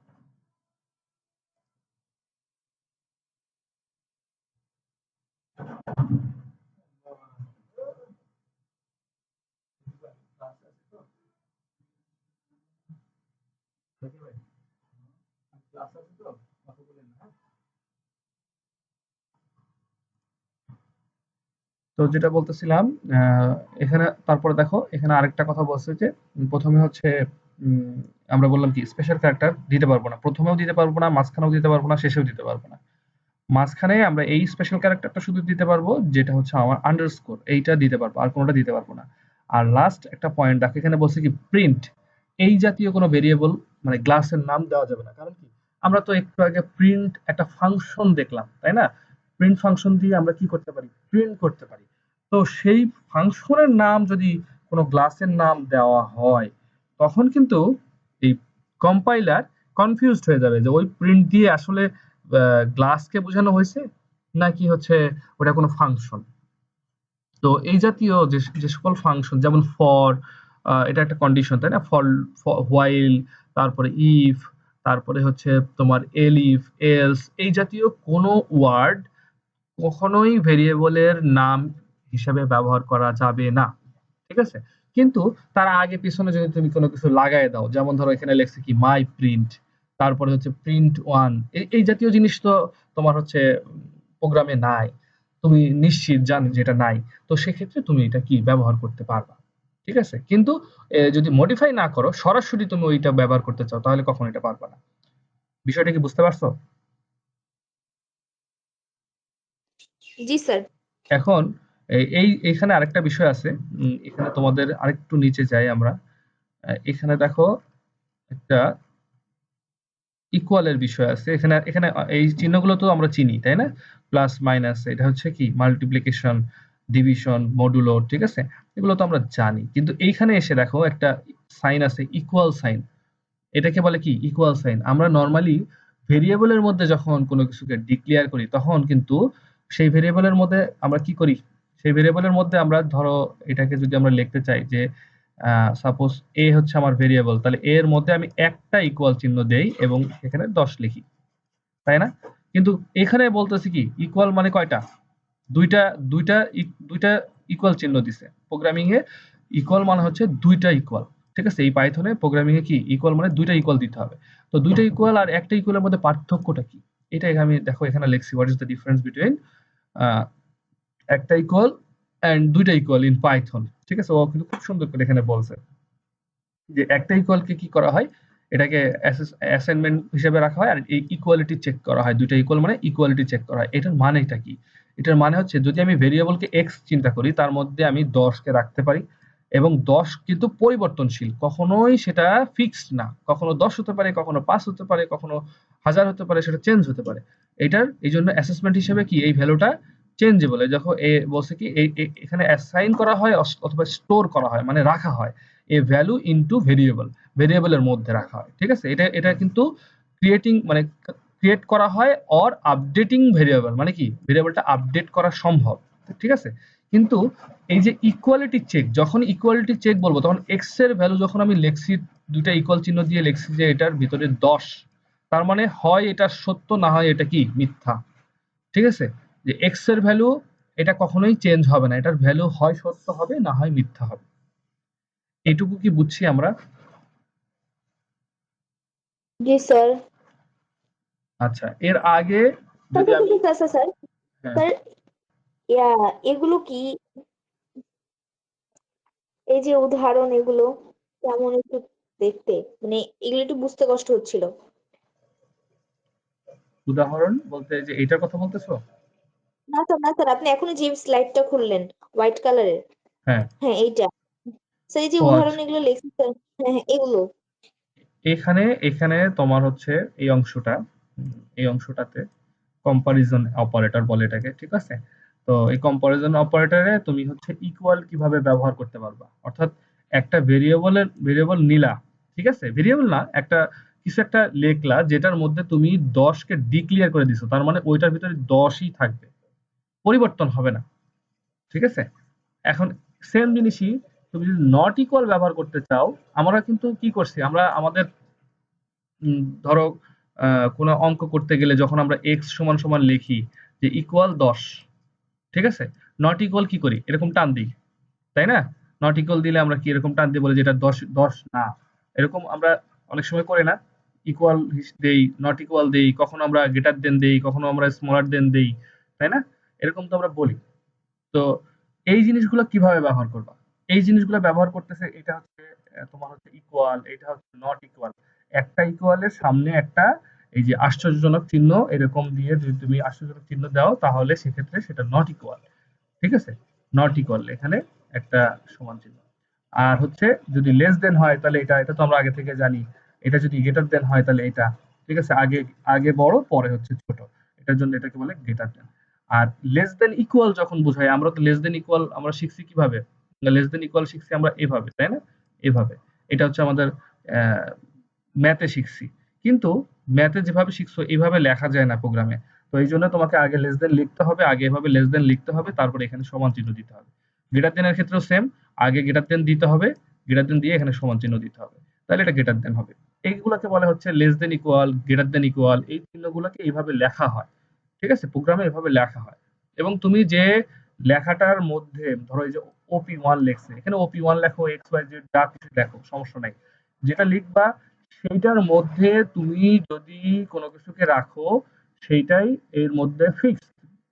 তো যেটা বলতেছিলাম, এখানে তারপরে দেখো এখানে আরেকটা কথা বলছে যে প্রথমে হচ্ছে উম, আমরা বললাম কি স্পেশাল ক্যারেক্টার দিতে পারবো না, প্রথমেও দিতে পারবো না, মাঝখানেও দিতে পারবো না, শেষেও দিতে পারবো না। মাঝখানে আমরা এই স্পেশাল ক্যারেক্টারটা শুধু দিতে পারবো, যেটা হচ্ছে আমার আন্ডারস্কোর, এইটা দিতে পারবো, আর কোনোটা দিতে পারবো না। আর লাস্ট একটা পয়েন্ট দেখো, এখানে বলছে কি প্রিন্ট, এই জাতীয় কোনো ভেরিয়েবল মানে গ্লাসের নাম দেওয়া যাবে না। কারণ কি, আমরা তো একটু আগে প্রিন্ট একটা ফাংশন দেখলাম, তাই না? প্রিন্ট ফাংশন দিয়ে আমরা কি করতে পারি, প্রিন্ট করতে পারি। তো সেই ফাংশনের নাম যদি কোনো গ্লাসের নাম দেওয়া হয়, তখন কিন্তু এই কম্পাইলার কনফিউজড হয়ে যাবে যে ওই প্রিন্ট দিয়ে আসলে গ্লাসকে বোঝানো হয়েছে নাকি হচ্ছে ওটা কোনো ফাংশন। তো এই জাতীয় যে যে সকল ফাংশন, যেমন ফর, এটা একটা কন্ডিশন, তাই না? ফর, হোয়াইল, তারপরে ইফ, তারপরে হচ্ছে তোমার এলিফ, এলস, এই জাতীয় কোনো ওয়ার্ড কখনোই ভেরিয়েবলের নাম হিসাবে ব্যবহার করা যাবে না, ঠিক আছে? কিন্তু তার আগে পিছনে যদি তুমি কোনো কিছু লাগায় দাও, যেমন ধরো এখানে লেখছে কি মাই প্রিন্ট, তারপরে হচ্ছে প্রিন্ট ওয়ান, এই জাতীয় জিনিস তো তোমার হচ্ছে প্রোগ্রামে নাই, তুমি নিশ্চিত জানো যেটা নাই। তো সেক্ষেত্রে তুমি এটা কি ব্যবহার করতে পারবা, ঠিক আছে? কিন্তু যদি মডিফাই না করো, সরাসরি তুমি ওইটা ব্যবহার করতে চাও, তাহলে কখনো এটা পারবা না। বিষয়টা কি বুঝতে পারছো? জি স্যার। এখন এইখানে আরেকটা বিষয় আছে। এখানে তোমাদের আরেকটু নিচে যাই আমরা। এখানে দেখো একটা ইকুয়াল এর বিষয় আছে। এখানে এখানে এই চিহ্নগুলো তো আমরা চিনি, তাই না? প্লাস মাইনাস, এটা হচ্ছে কি মাল্টিপ্লিকেশন, ডিভিশন, মডুলো, ঠিক আছে? এগুলো তো আমরা জানি, কিন্তু এইখানে এসে দেখো একটা সাইন আছে, ইকুয়াল সাইন। এটাকে বলে কি ইকুয়াল সাইন। আমরা নর্মালি ভেরিয়েবলের মধ্যে যখন কোনো কিছুকে ডিক্লেয়ার করি, তখন কিন্তু সেই ভেরিয়েবলের মধ্যে আমরা কি করি, সেই ভেরিয়েবলের মধ্যে আমরা ধরো এটাকে যদি আমরা লিখতে চাই যে সাপোজ এ হচ্ছে আমার ভেরিয়েবল, তাহলে এর মধ্যে আমি একটা ইকুয়াল চিহ্ন দেই এবং এখানে 10 লিখি, তাই না? কিন্তু এখানে বলতেছে কি ইকুয়াল মানে কয়টা, দুইটা দুইটা দুইটা ইকুয়াল চিহ্ন দিছে প্রোগ্রামিং এ। ইকুয়াল মানে হচ্ছে দুইটা ইকুয়াল, ঠিক আছে। এই পাইথনে প্রোগ্রামিং এ কি ইকুয়াল মানে দুইটা ইকুয়াল দিতে হবে। তো দুইটা ইকুয়াল আর একটা ইকুয়ালের মধ্যে পার্থক্যটা কি, এটা আমি দেখো এখানে লিখছি, what is the difference between একটা ইকুয়াল এন্ড দুইটা ইকুয়াল ইন পাইথন, ঠিক আছে। ও কিন্তু খুব সুন্দর করে এখানে বলছে যে একটা ইকুয়ালকে কি করা হয়, এটাকে অ্যাসাইনমেন্ট হিসেবে রাখা হয় আর এই ইকুয়ালিটি চেক করা হয়, দুইটা ইকুয়াল মানে ইকুয়ালিটি চেক করা হয়। এটার মানেটা কি, এটার মানে হচ্ছে যদি আমি ভেরিয়েবলকে এক্স চিন্তা করি তার মধ্যে আমি 10 কে রাখতে পারি এবং 10 কিন্তু পরিবর্তনশীল, কখনোই সেটা ফিক্সড না, কখনো 10 হতে পারে, কখনো 5 হতে পারে, কখনো 1000 হতে পারে, সেটা চেঞ্জ হতে পারে। এটার এই জন্য অ্যাসেসমেন্ট হিসেবে কি এই ভ্যালুটা চেঞ্জেবল, যখন বলছে কি এখানে অ্যাসাইন করা হয় অথবা স্টোর করা হয় মানে রাখা হয় এ ভ্যালু ইনটু ভেরিয়েবল, ভেরিয়েবলের মধ্যে রাখা হয়, ঠিক আছে। এটা এটা কিন্তু ক্রিয়েটিং মানে ক্রিয়েট করা হয় অর আপডেটিং ভেরিয়েবল, মানে কি ভেরিয়েবলটা আপডেট করা সম্ভব, ঠিক আছে। কিন্তু এই যে ইকুয়ালিটি চেক, যখন ইকুয়ালিটি চেক বলবো তখন এক্স এর ভ্যালু যখন আমি লিখছি দুইটা ইকুয়াল চিহ্ন দিয়ে লিখছি যে এটার ভিতরে 10, তার মানে হয় এটা সত্য না হয় এটা কি মিথ্যা, ঠিক আছে। যে এক্স এর ভ্যালু এটা কখনোই চেঞ্জ হবে না, এটার ভ্যালু হয় সত্য হবে না হয় মিথ্যা হবে। এইটুকু কি বুঝছি আমরা? জি স্যার। আচ্ছা, এর আগে স্যার যদি আমি স্যার স্যার স্যার হ্যাঁ স্যার, ইয়া, এগুলো কি, এই যে উদাহরণ এগুলো কেমন একটু দেখতে, মানে এগুলো একটু বুঝতে কষ্ট হচ্ছিল। উদাহরণ বলতে যে এইটার কথা বলতেছো? না স্যার, না স্যার, আপনি এখনই যে স্লাইডটা খুললেন হোয়াইট কালারের, হ্যাঁ। হ্যাঁ এইটা। স্যার এই যে ও উদাহরণ আচ্ছা, এগুলো লেখছি স্যার, হ্যাঁ হ্যাঁ এগুলো। এখানে এখানে তোমার হচ্ছে এই অংশটা, এই অংশটাতে কম্পারিজন অপারেটর বলে এটাকে, ঠিক আছে। তো এই কম্পারিজন অপারেটরে তুমি হচ্ছে ইকুয়াল কিভাবে ব্যবহার করতে পারবা, অর্থাৎ একটা ভেরিয়েবল নিলা, ঠিক আছে, ভেরিয়েবল না, একটা কিছু একটা লেখলা যেটার মধ্যে তুমি 10 কে ডিক্লিয়ার করে দিছো, তার মানে ওইটার ভিতরে 10ই থাকবে, পরিবর্তন হবে না, ঠিক আছে। এখন সেম জিনিসই তুমি যদি নট ইকুয়াল ব্যবহার করতে চাও, আমরা কিন্তু কি করছি, আমরা আমাদের ধরো কোনো অঙ্ক করতে গেলে যখন আমরা এক্স সমান সমান লিখি যে ইকুয়াল 10, ঠিক আছে, নট ইকুয়াল কি করি, এরকম টান দিই, তাই না? নট ইকুয়াল দিলে আমরা কি এরকম টান দিয়ে বলি যে এটা 10 10 না, এরকম আমরা অনেক সময় করি না, ইকুয়াল দেই, নট ইকুয়াল দেই, কখনো আমরা গ্রেটার দেন দেই, কখনো আমরা স্মলার দেন দেই, তাই না? এরকম তো আমরা বলি। তো এই জিনিসগুলো কিভাবে ব্যবহার করবা, এই জিনিসগুলো ব্যবহার করতেছে, এটা হচ্ছে তোমার হচ্ছে ইকুয়াল, এটা হচ্ছে নট ইকুয়াল, একটা ইকুয়ালের সামনে একটা এই যে আশ্চর্যজনক চিহ্ন এরকম দিয়ে যদি তুমি আশ্চর্যজনক চিহ্ন দাও তাহলে সেক্ষেত্রে সেটা নট ইকুয়াল, ঠিক আছে। নট ইকুয়াল এখানে একটা সমান চিহ্ন। আর হচ্ছে যদি লেস দেন হয় তাহলে এটা, এটা তো আমরা আগে থেকে জানি। এটা যদি গ্রেটার দেন হয় তাহলে এটা, ঠিক আছে, আগে আগে বড় পরে হচ্ছে ছোট, এটার জন্য এটাকে বলে গ্রেটার দেন। আর লেস দেন ইকুয়াল যখন বোঝায়, আমরা তো লেস দেন ইকুয়াল আমরা শিখছি কিভাবে, লেস দেন ইকুয়াল শিখছি আমরা এভাবে, তাই না? এভাবে, এটা হচ্ছে আমাদের ম্যাথে শিখছি। কিন্তু ম্যাথে যেভাবে শিখছো এইভাবে লেখা যায় না প্রোগ্রামে। তো এই জন্য তোমাকে আগে লেস দেন লিখতে হবে, আগে এভাবে লেস দেন লিখতে হবে, তারপরে এখানে সমান চিহ্ন দিতে হবে। গ্রেটার দেনের ক্ষেত্রেও সেম, আগে গ্রেটার দেন দিতে হবে, গ্রেটার দেন দিয়ে এখানে সমান চিহ্ন দিতে হবে, তাহলে এটা গ্রেটার দেন হবে। এইগুলোকে বলা হচ্ছে less than equal, greater than equal, এই চিহ্নগুলোকে এইভাবে লেখা হয়, ঠিক আছে, প্রোগ্রামে এভাবে লেখা হয়। এবং তুমি যে লেখাটার মধ্যে ধরো এই যে OP1 লেখছে, এখানে OP1 লেখো, এক্স ওয়াই জেড যা কিছু লেখো, সমস্যা নাই, যেটা লিখবা সেইটার মধ্যে তুমি যদি কোনো কিছুকে রাখো সেইটাই এর মধ্যে ফিক্স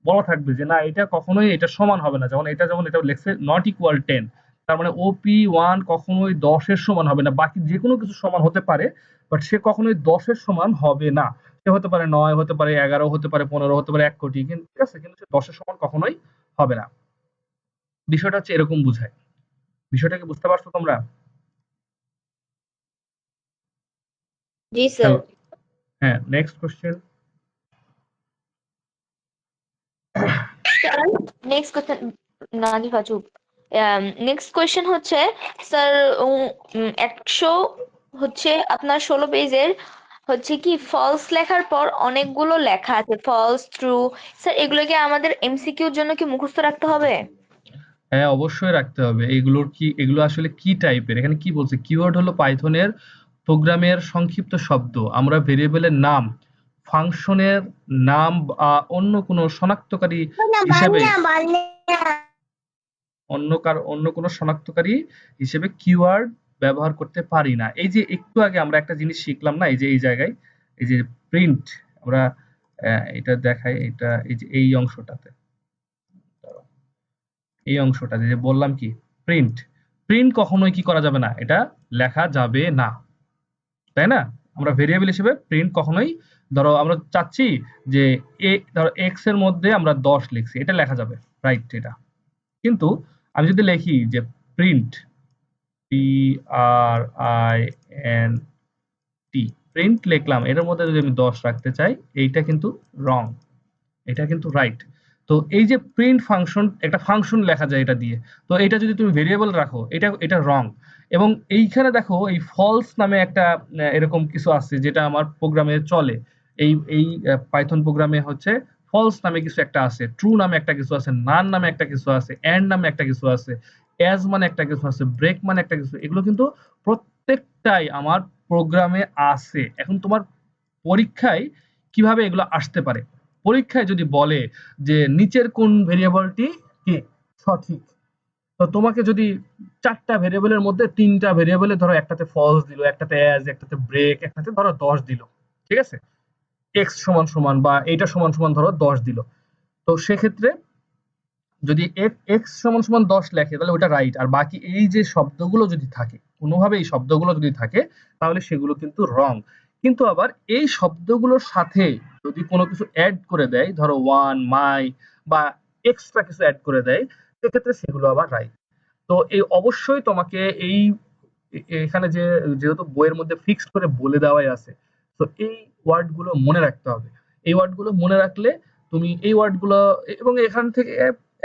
বলা থাকবে যে না এটা কখনোই এটা সমান হবে না, যেমন এটা, যেমন এটা লেখছে নট ইকুয়াল 10, তার মানে OP1 কখনোই 10-এর সমান হবে না, বাকি যে কোনো কিছু সমান হতে পারে বাট সে কখনোই 10-এর সমান হবে না। সে হতে পারে 9, হতে পারে 11, হতে পারে 15, হতে পারে 1 কোটি, কিন্তু ঠিক আছে, কিন্তু সে 10-এর সমান কখনোই হবে না। বিষয়টা হচ্ছে এরকম বুঝায়। বিষয়টাকে বুঝতে পারছো তোমরা? জি স্যার। হ্যালো, হ্যাঁ, next question. Sir next question, না জি চুপ। নেক্সট কোয়েশ্চেন হচ্ছে স্যার, 100 হচ্ছে আপনার 16 পেজের হচ্ছে কি ফলস লেখার পর অনেকগুলো লেখা আছে ফলস ট্রু, স্যার এগুলো কি আমাদের এমসিকিউর জন্য কি মুখস্থ রাখতে হবে? হ্যাঁ, অবশ্যই রাখতে হবে। এগুলোর কি, এগুলো আসলে কি টাইপের, এখানে কি বলছে, কিওয়ার্ড হলো পাইথনের প্রোগ্রামের সংক্ষিপ্ত শব্দ, আমরা ভেরিয়েবলের নাম ফাংশনের নাম বা অন্য কোনো শনাক্তকারী হিসেবে অন্য কোনো শনাক্তকারী হিসেবে কিওয়ার্ড ব্যবহার করতে পারি না। এই যে একটু আগে আমরা একটা জিনিস শিখলাম না, এই যে এই জায়গায় এই যে প্রিন্ট, আমরা এটা দেখাই, এটা এই যে এই অংশটাতে, এই অংশটা যে বললাম কি প্রিন্ট, প্রিন্ট কখনোই কি করা যাবে না, এটা লেখা যাবে না, তাই না? আমরা ভেরিয়েবল হিসেবে প্রিন্ট কখনোই, ধরো আমরা চাচ্ছি যে ধরো এক্স এর মধ্যে আমরা 10 লিখছি, এটা লেখা যাবে, রাইট? এটা কিন্তু আমি যদি লিখি যে print, P R I N T, print লিখলাম, এর মধ্যে যদি আমি 10 রাখতে চাই, এইটা কিন্তু রং, এটা কিন্তু রাইট। তো এই যে প্রিন্ট ফাংশন, একটা ফাংশন লেখা যায় এটা দিয়ে, তো এটা যদি তুমি ভেরিয়েবল রাখো, এটা রং। এবং এইখানে দেখো এই ফলস নামে একটা এরকম কিছু আছে যেটা আমার প্রোগ্রামে চলে, এই পাইথন প্রোগ্রামে হচ্ছে ফলস নামে কিছু একটা আছে, ট্রু নামে একটা কিছু আছে, নান নামে একটা কিছু আছে, এন্ড নামে একটা কিছু আছে, অ্যাজ মানে একটা কিছু আছে, ব্রেক মানে একটা কিছু, এগুলো কিন্তু প্রত্যেকটাই আমার প্রোগ্রামে আছে। এখন তোমার পরীক্ষায় কিভাবে এগুলো আসতে পারে, পরীক্ষায় যদি বলে যে নিচের কোন ভেরিয়েবলটি কি সঠিক, তো তোমাকে যদি 4টা ভেরিয়েবলের মধ্যে 3টা ভেরিয়েবলে ধরো একটাতে ফলস দিল, একটাতে অ্যাজ, একটাতে ব্রেক, একটাতে ধরো 10 দিল, ঠিক আছে, এক্স সমান সমান বা এইটা সমান সমান ধরো 10 দিল, তো সেক্ষেত্রে যদি এক্স সমান সমান 10 লেখে তাহলে ওটা রাইট, আর বাকি এই যে শব্দগুলো যদি থাকে, কোনোভাবে এই শব্দগুলো যদি থাকে তাহলে সেগুলো কিন্তু রং। কিন্তু আবার এই শব্দগুলোর সাথে যদি কোনো কিছু অ্যাড করে দেয়, ধরো ওয়ান, মাই বা এক্সট্রা কিছু অ্যাড করে দেয়, সেক্ষেত্রে সেগুলো আবার রাইট। তো এই অবশ্যই তোমাকে এই এখানে যেহেতু বইয়ের মধ্যে ফিক্সড করে বলে দেওয়াই আছে, তো এই ওয়ার্ড গুলো মনে রাখতে হবে। এই ওয়ার্ড গুলো মনে রাখলে তুমি এই ওয়ার্ড গুলো, এবং এখান থেকে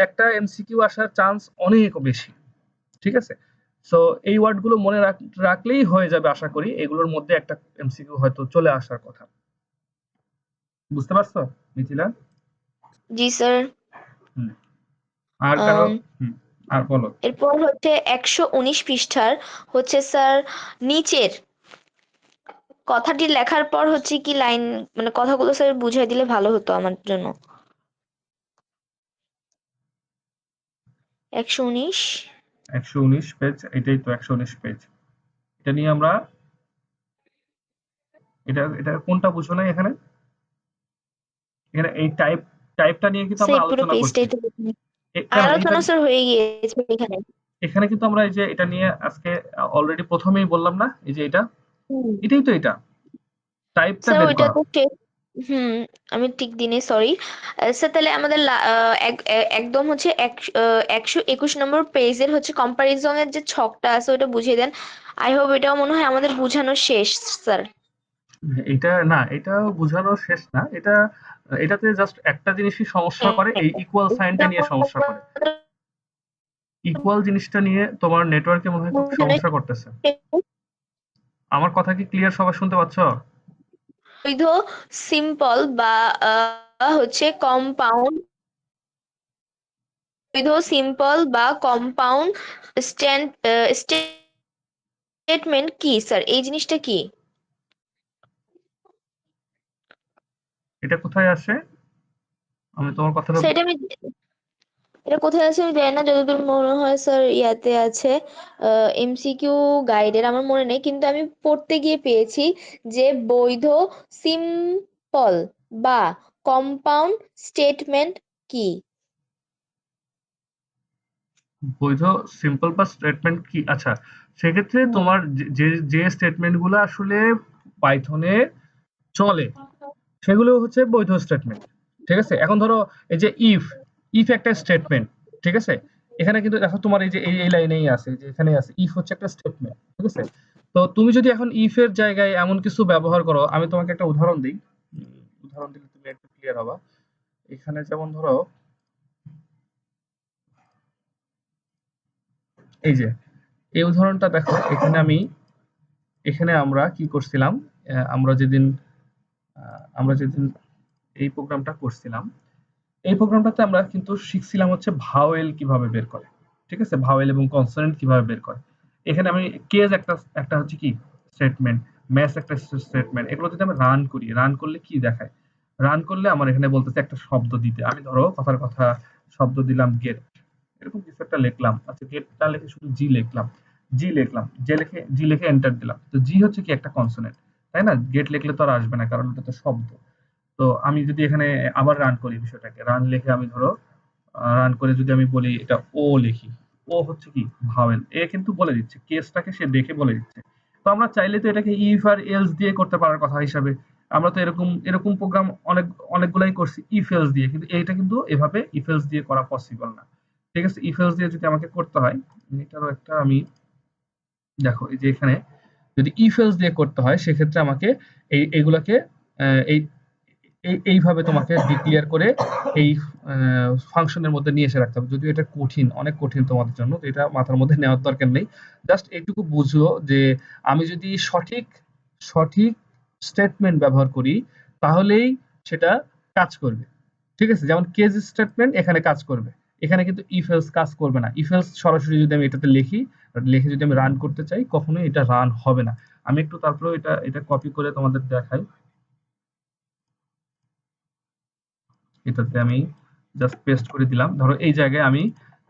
একটা এমসিকিউ আসার চান্স অনেক বেশি, ঠিক আছে? সো এই ওয়ার্ড গুলো মনে রাখলেই হয়ে যাবে, আশা করি এগুলোর মধ্যে একটা এমসিকিউ হয়তো চলে আসার কথা। বুঝতে পারছো মিথিলা? জি স্যার। হুম। আর কারো? আর বলো। এরপর হচ্ছে 119 পৃষ্ঠার হচ্ছে স্যার নিচের কথাটি লেখার পর হচ্ছে কি লাইন, মানে কথাগুলো স্যার বুঝিয়ে দিলে ভালো হতো আমার জন্য। 119। 119 পেজ, এটাই তো 119 পেজ। এটা নিয়ে আমরা, এটা কোনটা বুঝো না এখানে? এখানে এই টাইপটা নিয়ে কিন্তু আমরা সেই পুরো আলোচনা করছি। পেজটাই তো কেন আলোচনা স্যার হয়ে গিয়েছে এখানে। এখানে কিন্তু আমরা এই যে এটা নিয়ে আজকে অলরেডি প্রথমেই বললাম না, এই যে এটাই তো, এটা টাইপটা স্যার বের ওইটা করো। তো হুম, আমি ঠিক দিনে সরি স্যার। তাহলে আমাদের একদম হচ্ছে 121 নম্বর পেজের হচ্ছে কম্পারিজনের যে ছকটা আছে ওটা বুঝিয়ে দেন। আই হোপ এটাও মনে হয় আমাদের বুঝানো শেষ স্যার। এটা না, এটা বোঝানো শেষ না, এটাতে জাস্ট একটা জিনিসই সমস্যা করে, এই ইকুয়াল সাইনটা নিয়ে সমস্যা করে। ইকুয়াল জিনিসটা নিয়ে তোমার নেটওয়ার্কে মনে হয় খুব সমস্যা করতেছে। আমার কথা কি ক্লিয়ার, সবাই শুনতে পাচ্ছ? বৈধ সিম্পল বা হচ্ছে কম্পাউন্ড, বৈধ সিম্পল বা কম্পাউন্ড স্টেটমেন্ট কি স্যার, এই জিনিসটা কি? এটা কোথায় আসে? আমি তোমার কথাটা স্যার এটা কোথায় আছে আমি জানি না, যতদূর মনে হয় স্যার ইয়াতে আছে এমসিকিউ গাইডের, আমার মনে নেই, কিন্তু আমি পড়তে গিয়ে পেয়েছি যে বৈধ সিম্পল বা কম্পাউন্ড স্টেটমেন্ট কি। বৈধ সিম্পল বা স্টেটমেন্ট কি? আচ্ছা, সেক্ষেত্রে হুম। তোমার যে স্টেটমেন্ট গুলো আসলে পাইথনে চলে সেগুলো হচ্ছে বৈধ স্টেটমেন্ট, ঠিক আছে? এখন ধরো এই যে ইফ, একটা স্টেটমেন্ট, ঠিক আছে? এখানে কিন্তু দেখো তোমার এই যে এই লাইনেই আছে, যে এখানে আছে, ইফ হচ্ছে একটা স্টেটমেন্ট, ঠিক আছে? তো তুমি যদি এখন ইফ এর জায়গায় এমন কিছু ব্যবহার করো, আমি তোমাকে একটা উদাহরণ দিই, উদাহরণ দিলে তুমি একটু ক্লিয়ার হবা। এখানে যেমন ধরো এই যে এই উদাহরণটা দেখো, এখানে আমরা কি করছিলাম, আমরা যেদিন এই প্রোগ্রামটা করছিলাম, এই প্রোগ্রামটাতে আমরা কিন্তু শিখছিলাম হচ্ছে ভাওয়েল কিভাবে বের করে, ঠিক আছে? ভাওয়েল এবং কনসোনেন্ট কিভাবে বের করে। এখানে আমি কেস একটা হচ্ছে কি স্টেটমেন্ট, ম্যাচ একটা স্টেটমেন্ট, এগুলো যদি আমি রান করি, রান করলে কি দেখায়? রান করলে আমার এখানে বলতেছে একটা শব্দ দিতে। আমি ধরো কথার কথা শব্দ দিলাম গেট, এরকম কিছু একটা লিখলাম। আচ্ছা, গেটটা লিখে শুধু জি লিখলাম, জি লিখলাম, জি লিখে এন্টার দিলাম। তো জি হচ্ছে কি একটা কনসোনেন্ট, তাই না? গেট লিখলে তো আর আসবে না, কারণ এটা তো শব্দ। তো আমি যদি এখানে আবার রান করি বিষয়টাকে, রান লিখে আমি ধরো রান করে যদি আমি বলি এটা ও লিখি, ও হচ্ছে কি ভাওয়েল, এ কিন্তু বলে দিচ্ছে, কেসটাকে সে দেখে বলে দিচ্ছে। তো আমরা চাইলে তো এটাকে ইফ আর এলস দিয়ে করতে পারার কথা হিসাবে, আমরা তো এরকম এরকম প্রোগ্রাম অনেকগুলাই করছি ইফ এলস দিয়ে, কিন্তু এইটা কিন্তু এভাবে ইফ এলস দিয়ে করা পসিবল না। ঠিক আছে, ইফ এলস দিয়ে যদি আমাকে করতে হয়, এটারও একটা আমি দেখো এই যে এখানে যদি ইফ এলস দিয়ে করতে হয়, সেক্ষেত্রে আমাকে এইগুলাকে এই এইভাবে তোমাকে ডিক্লেয়ার করে এই ফাংশনের মধ্যে নিয়ে এসে রাখতে হবে। যদিও এটা কঠিন, অনেক কঠিন তোমাদের জন্য, তো এটা মাথার মধ্যে নেওয়ার দরকার নেই। জাস্ট এইটুকু বুঝো যে আমি যদি সঠিক সঠিক স্টেটমেন্ট ব্যবহার করি, তাহলেই সেটা কাজ করবে। ঠিক আছে, যেমন কেস স্টেটমেন্ট এখানে কাজ করবে, এখানে কিন্তু ইফ এলস কাজ করবে না। ইফ এলস সরাসরি যদি আমি এটাতে লিখি, লিখে যদি আমি রান করতে চাই, কখনোই এটা রান হবে না। আমি একটু তারপরে এটা এটা কপি করে তোমাদের দেখাই। এটাতে আমি জাস্ট পেস্ট করে দিলাম। ধরো এই জায়গায় আমি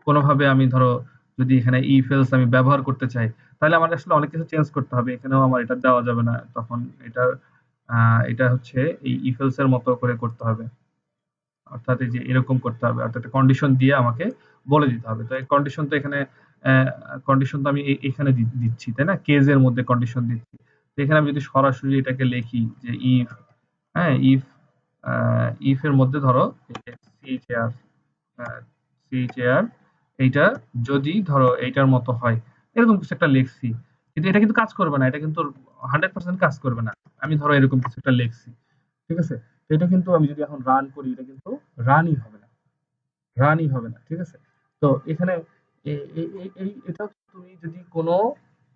কোনোভাবে আমি ধরো যদি এখানে ইফ এলস আমি ব্যবহার করতে চাই, তাহলে আমার আসলে অনেক কিছু চেঞ্জ করতে হবে। এখানেও আমার এটা দেওয়া যাবে না, তখন এটার এটা হচ্ছে এই ইফ এলস এর মতো করে করতে হবে। অর্থাৎ এই যে এরকম করতে হবে, অর্থাৎ একটা কন্ডিশন দিয়ে আমাকে বলে দিতে হবে। তো এই কন্ডিশন তো এখানে কন্ডিশন তো আমি এখানে দিচ্ছি, তাই না? কেজ এর মধ্যে কন্ডিশন দিচ্ছি। তো এখানে আমি যদি সরাসরি এটাকে লিখি যে ইফ, হ্যাঁ, ইফ ইফ এর মধ্যে ধরো সিএইচএআর সিএইচএআর এইটা যদি ধরো এইটার মতো হয়, এরকম কিছু একটা লিখছি, কিন্তু এটা কিন্তু কাজ করবে না, এটা কিন্তু 100% কাজ করবে না। আমি ধরো এরকম কিছু একটা লিখছি, ঠিক আছে? তো এটা কিন্তু আমি যদি এখন রান করি, এটা কিন্তু রানই হবে না, রানই হবে না। ঠিক আছে, তো এখানে এটা তুমি যদি কোনো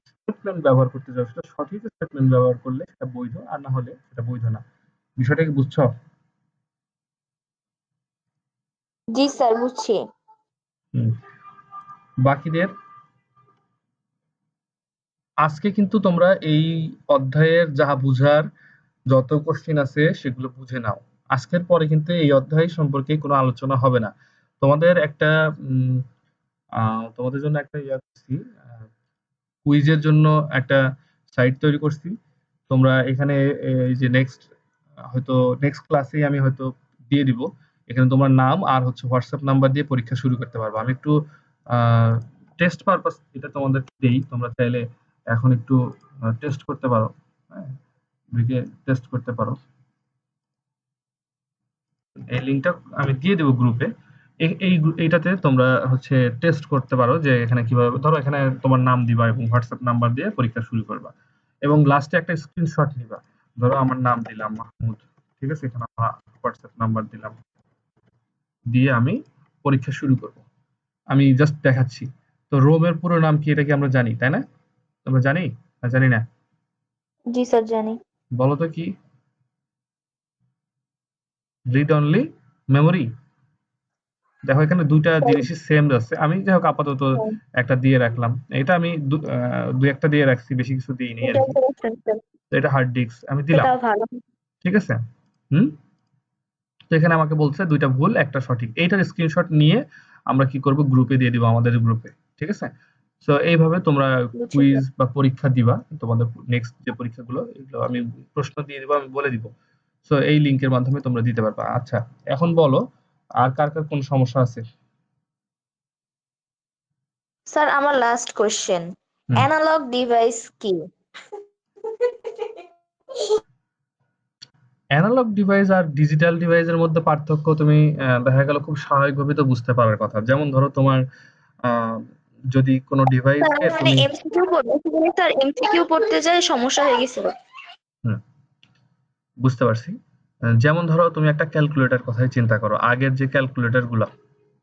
স্টেটমেন্ট ব্যবহার করতে চাও, সেটা সঠিক স্টেটমেন্ট ব্যবহার করলে সেটা বৈধ, আর না হলে সেটা বৈধ না। বিষয়টা কি বুঝছো? জি স্যার, বুঝছি। হুম। বাকিদের আজকে কিন্তু তোমরা এই অধ্যায়ের যাহা বুঝার যত কোশ্চেন আছে সেগুলো বুঝে নাও। আজকের পরে কিন্তু এই অধ্যায় সম্পর্কে কোনো আলোচনা হবে না। তোমাদের একটা তোমাদের জন্য একটা ইয়া করছি, কুইজের জন্য একটা সাইট তৈরি করছি। তোমরা এখানে এই যে হয়তো নেক্সট ক্লাসেই আমি হয়তো দিয়ে দিব। এখানে তোমার নাম আর হচ্ছে হোয়াটসঅ্যাপ নাম্বার দিয়ে পরীক্ষা শুরু করতে পারবো। আমি একটু টেস্ট পারপাস এটা তোমাদের দেই, তোমরা চাইলে এখন একটু টেস্ট করতে পারো, হ্যাঁ, টেস্ট করতে পারো। এই লিঙ্কটা আমি দিয়ে দেবো গ্রুপে। এইটাতে তোমরা হচ্ছে টেস্ট করতে পারো যে এখানে কিভাবে, ধরো এখানে তোমার নাম দিবা এবং হোয়াটসঅ্যাপ নাম্বার দিয়ে পরীক্ষা শুরু করবা, এবং লাস্টে একটা স্ক্রিনশট নিবা। ধরো আমার নাম দিলাম মাহমুদ, ঠিক আছে, এখানে আমার হোয়াটসঅ্যাপ নাম্বার দিলাম, দিয়ে আমি পরীক্ষা শুরু করব। আমি জাস্ট দেখাচ্ছি। তো রোমের পুরো নাম কি, এটা কি আমরা জানি, তাই না? আমরা জানি না, জানি না? জি স্যার, জানি। বলো তো কি? Read only memory. দেখো এখানে দুইটা স্যার, জিনিসই সেম আছে, আমি যাই হোক আপাতত স্যার, একটা দিয়ে রাখলাম। এটা আমি দুই একটা দিয়ে রাখছি, বেশি কিছু দিইনি আর কি। স্যার, তো এটা হার্ড ডিস্ক আমি দিলাম, সেটাও ভালো। ঠিক আছে। হুম। তো এখানে আমাকে বলছে দুইটা ভুল একটা সঠিক, এইটার স্ক্রিনশট নিয়ে আমরা কি করব, গ্রুপে দিয়ে দিব, আমাদের গ্রুপে। ঠিক আছে, তো এইভাবে তোমরা বুঝছি কুইজ স্যার। বা পরীক্ষা দিবা। তোমাদের নেক্সট যে পরীক্ষাগুলো, এগুলো আমি প্রশ্ন দিয়ে দিব, আমি বলে দিব। সো এই লিংকের মাধ্যমে তোমরা দিতে পারবা। আচ্ছা, এখন বলো আর কার কার কোন সমস্যা আছে? স্যার, আমার লাস্ট কোশ্চেন, হুম। অ্যানালগ ডিভাইস কি? অ্যানালগ ডিভাইস আর ডিজিটাল ডিভাইসের মধ্যে পার্থক্য তুমি দেখা গেল খুব স্বাভাবিকভাবে তো বুঝতে পারার কথা। যেমন ধরো তোমার আহ, যদি কোনো স্যার, ডিভাইসকে আমি মানে তুমি এমসিকিউ পড়তে, স্যার এমসিকিউ পড়তে যায় সমস্যা হয়ে গেছিল। হুম, বুঝতে পারছি। যেমন ধরো তুমি একটা ক্যালকুলেটর কথাই চিন্তা করো, আগের যে ক্যালকুলেটর গুলা,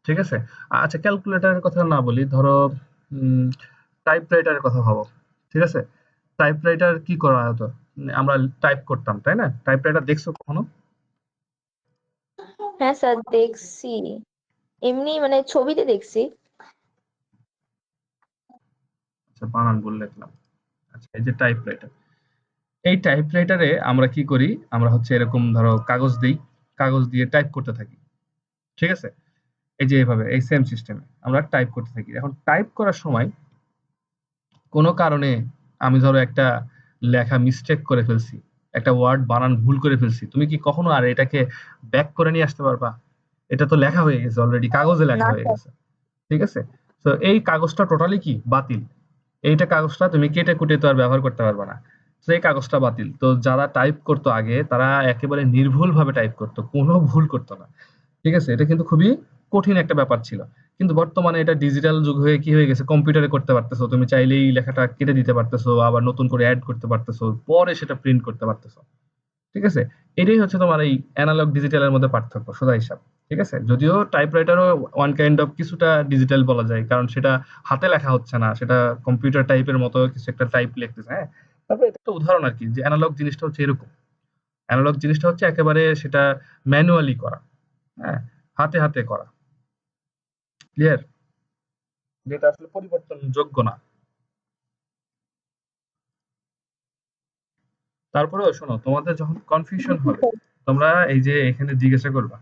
ঠিক আছে। আচ্ছা, ক্যালকুলেটরের কথা না বলি, ধরো টাইপরাইটারের কথা ভাবো, ঠিক আছে। টাইপরাইটার কি করা হতো? আমরা টাইপ করতাম, তাই না? টাইপরাইটার দেখছো কখনো? হ্যাঁ স্যার, দেখছি। এমনি মানে ছবিতে দেখছি। আচ্ছা, বানান ভুল লিখলাম। আচ্ছা, এই যে টাইপরাইটার, এই টাইপরাইটারে আমরা কি করি, আমরা হচ্ছে এরকম ধরো কাগজ দিই, কাগজ দিয়ে টাইপ করতে থাকি, ঠিক আছে? এই যে এইভাবে এই সেম সিস্টেমে আমরা টাইপ করতে থাকি। এখন টাইপ করার সময় কোনো কারণে আমি ধরো একটা লেখা মিস্টেক করে ফেলছি, একটা ওয়ার্ড বানান ভুল করে ফেলছি, তুমি কি কখনো আর এটাকে ব্যাক করে নিয়ে আসতে পারবা? এটা তো লেখা হয়ে গেছে অলরেডি, কাগজে লেখা না হয়ে স্যার। গেছে, ঠিক আছে? তো এই কাগজটা টোটালি কি বাতিল, এইটা কাগজটা তুমি কেটে কুটে তো আর ব্যবহার করতে পারবে না। তো এই কাগজটা বাতিল। তো যারা টাইপ করতো আগে তারা একেবারে নির্ভুল ভাবে টাইপ করতো, কোনো ভুল করতো না, ঠিক আছে? এটা কিন্তু খুবই কঠিন একটা ব্যাপার ছিল। কিন্তু বর্তমানে এটা ডিজিটাল যুগ হয়ে কি হয়ে গেছে, কম্পিউটারে করতে পারতেছো, তুমি চাইলেই লেখাটা কেটে দিতে পারতেছো, আবার নতুন করে অ্যাড করতে পারতেছো, পরে সেটা প্রিন্ট করতে পারতেছো, ঠিক আছে? এটাই হচ্ছে তোমার এই অ্যানালগ ডিজিটালের মধ্যে পার্থক্য, সোজা হিসাব, ঠিক আছে? যদিও টাইপরাইটারও ওয়ান কাইন্ড অফ কিছুটা ডিজিটাল বলা যায়, কারণ সেটা হাতে লেখা হচ্ছে না, সেটা কম্পিউটার টাইপের মতো কিছু একটা টাইপ লিখতেছে, হ্যাঁ। তারপরে এটা একটা উদাহরণ আর কি, যে অ্যানালগ জিনিসটা হচ্ছে এরকম। অ্যানালগ জিনিসটা হচ্ছে একেবারে সেটা ম্যানুয়ালি করা, হ্যাঁ, হাতে হাতে করা, ক্লিয়ার? যেটা আসলে পরিবর্তন যোগ্য না। তারপরেও শোনো, তোমাদের যখন কনফিউশন হবে, তোমরা এই যে এখানে জিজ্ঞাসা করবা,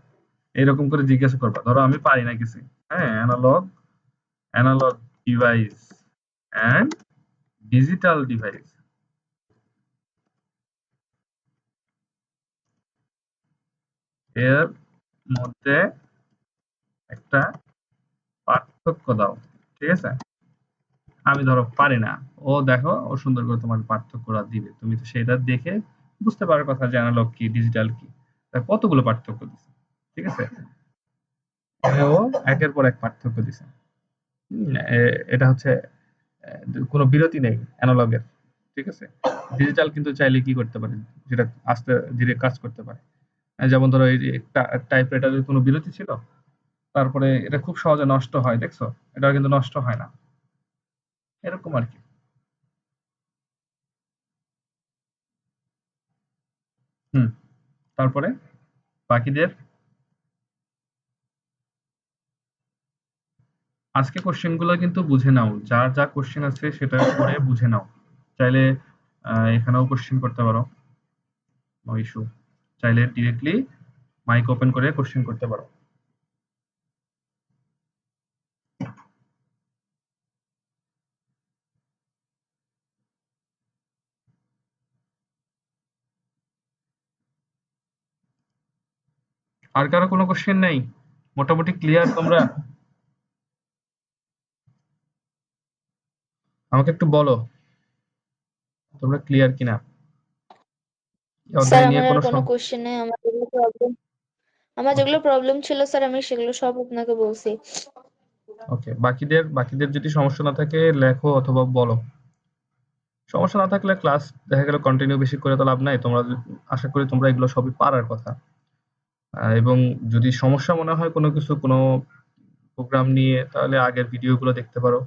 এরকম করে জিজ্ঞাসা করবা, ধরো আমি পারি না কিছু, হ্যাঁ, analogue analogue device and digital device এর মধ্যে একটা পার্থক্য দাও, ঠিক আছে? আমি ধরো পারি না, ও দেখো ও সুন্দর করে তোমার পার্থক্যটা দিবে, তুমি তো সেটা দেখে বুঝতে পারার কথা যে অ্যানালগ কি ডিজিটাল কি, তা কতগুলো পার্থক্য দিছে, ঠিক আছে? এখানে ও একের পর এক পার্থক্য দিছে। এটা হচ্ছে কোনো বিরতি নেই অ্যানালগের, ঠিক আছে? ডিজিটাল কিন্তু চাইলে কি করতে পারে, যেটা আস্তে ধীরে কাজ করতে পারে। যেমন ধরো এই যে একটা টাইপরাইটারের কোনো বিরতি ছিল, তারপরে এটা খুব সহজে নষ্ট হয়, দেখছো? এটা কিন্তু নষ্ট হয় না, এরকম আর কি। হুম। তারপরে বাকিদের আজকে কোশ্চেন গুলো কিন্তু বুঝে নাও, যার যা কোশ্চেন আছে সেটা করে বুঝে নাও। চাইলে এখানেও কোশ্চেন করতে পারো, নো ইস্যু। চাইলে ডিরেক্টলি মাইক ওপেন করে কোশ্চেন করতে পারো। আর কারো কোনো কোশ্চেন নেই? মোটামুটি ক্লিয়ার তোমরা? আমাকে একটু বলো তোমরা ক্লিয়ার কিনা, এই স্যার অধ্যায় নিয়ে আমার আর কোনো কোনো কোশ্চেন নেই, আমার ওকে, যেগুলো প্রবলেম ছিল স্যার আমি সেগুলো সব আপনাকে বলছি। ওকে। বাকিদের যদি সমস্যা না থাকে লেখো অথবা বলো। সমস্যা না থাকলে ক্লাস দেখা গেল কন্টিনিউ বেশি করে তো লাভ নাই। তোমরা আশা করি তোমরা এগুলো সবই পারার কথা। এবং যদি সমস্যা মনে হয় কোনো কিছু, কোনো প্রোগ্রাম নিয়ে, তাহলে আগের ভিডিওগুলো দেখতে পারো।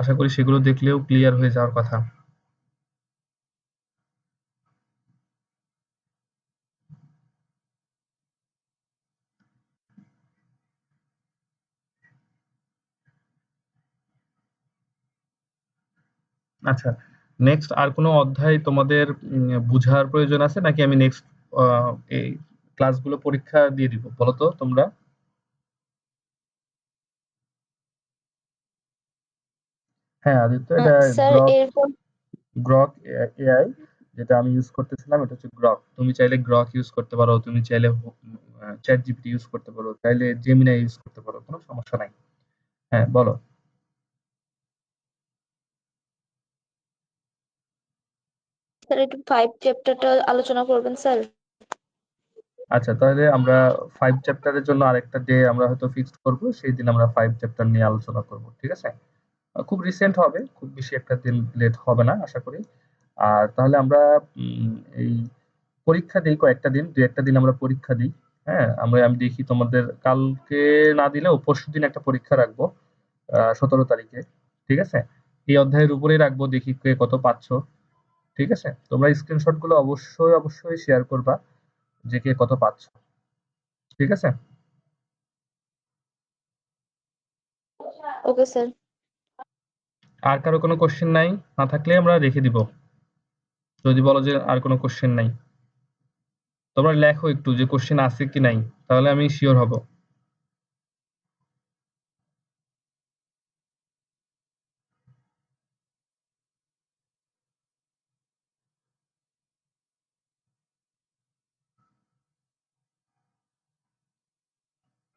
আশা করি সেগুলো দেখলেও ক্লিয়ার হয়ে যাওয়ার কথা। আচ্ছা, নেক্সট আর কোনো অধ্যায় তোমাদের বুঝার প্রয়োজন আছে নাকি আমি নেক্সট এই ক্লাসগুলো পরীক্ষা দিয়ে দিব, বলো তো তোমরা? হ্যাঁ আদিত্য, এটা স্যার গ্রক, এরপর গ্রক এআই যেটা আমি ইউজ করতেছিলাম, এটা হচ্ছে গ্রক। তুমি চাইলে গ্রক ইউজ করতে পারো, তুমি চাইলে চ্যাট জিপিটি ইউজ করতে পারো, চাইলে জেমিনাই ইউজ করতে পারো, কোনো সমস্যা নাই। হ্যাঁ বলো। স্যার একটু 5 চ্যাপ্টারটা আলোচনা করবেন স্যার। আচ্ছা, তাহলে আমরা 5 চ্যাপ্টারের জন্য আরেকটা ডে আমরা হয়তো ফিক্সড করব, সেই দিন আমরা 5 চ্যাপ্টার নিয়ে আলোচনা করব, ঠিক আছে? খুব রিসেন্ট হবে, খুব বেশি একটা দিন লেট হবে না আশা করি। আর তাহলে আমরা এই পরীক্ষা দিই কয়েকটা দিন, দু একটা দিন আমরা পরীক্ষা দিই। হ্যাঁ, আমি দেখি তোমাদের কালকে না দিলেও পরশুদিন একটা পরীক্ষা রাখবো, 17 তারিখে, ঠিক আছে? এই অধ্যায়ের উপরেই রাখবো, দেখি কে কত পাচ্ছ, ঠিক আছে? তোমরা স্ক্রিনশট গুলো অবশ্যই অবশ্যই শেয়ার করবা যে কে কত পাচ্ছ, ঠিক আছে? Okay sir. আর কারো কোনো কোশ্চেন নাই? না থাকলে আমরা রেখে দিব। যদি বলো যে আর কোনো কোশ্চেন নাই, তোমরা লেখো একটু যে কোশ্চেন আছে কি নাই, তাহলে আমি শিওর হব।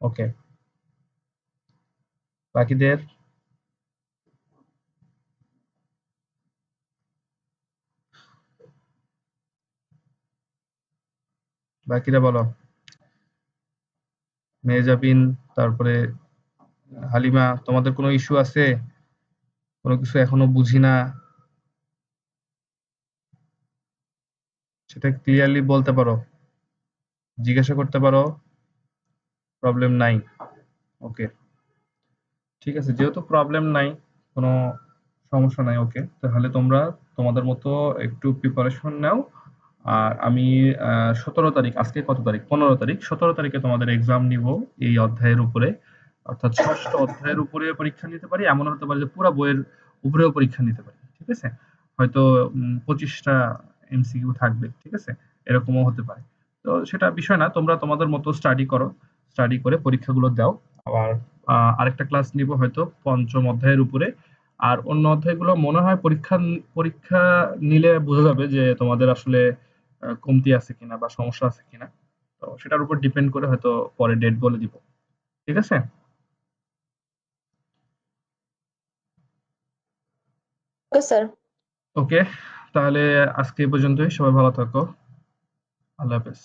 ওকে, বাকিদের বাকিরা বলো। মেহজাবিন, তারপরে হালিমা, তোমাদের কোনো ইস্যু আছে? কোনো কিছু এখনো বুঝি না, সেটা ক্লিয়ারলি বলতে পারো, জিজ্ঞাসা করতে পারো, প্রবলেম নাই। ওকে, ঠিক আছে, যেহেতু প্রবলেম নাই, কোনো সমস্যা নাই, ওকে, তাহলে তোমরা তোমাদের মতো একটু প্রিপারেশন নাও। আর আমি 17 তারিখ, আজকে কত তারিখ, 15 তারিখ, 17 তারিখে তোমাদের এক্সাম নিব এই অধ্যায়ের উপরে, অর্থাৎ ষষ্ঠ অধ্যায়ের উপরে পরীক্ষা নিতে পারি, এমন হতে পারে যে পুরো বইয়ের উপরেও পরীক্ষা নিতে পারি, ঠিক আছে? হয়তো 25টা এমসিকিউ থাকবে, ঠিক আছে, এরকমও হতে পারে। তো সেটা বিষয় না, তোমরা তোমাদের মতো স্টাডি করো, স্টাডি করে পরীক্ষাগুলো দাও। আবার আরেকটা ক্লাস নিব হয়তো পঞ্চম অধ্যায়ের উপরে। আর অন্য অধ্যায়গুলো মনে হয় পরীক্ষা পরীক্ষা নিলে বোঝা যাবে যে তোমাদের আসলে কমতি আছে কিনা বা সমস্যা আছে কিনা। তো সেটার উপর ডিপেন্ড করে হয়তো পরে ডেট বলে দিব, ঠিক আছে? Okay sir. ওকে, তাহলে আজকে এই পর্যন্তই, সবাই ভালো থাকো, আল্লাহ হাফেজ।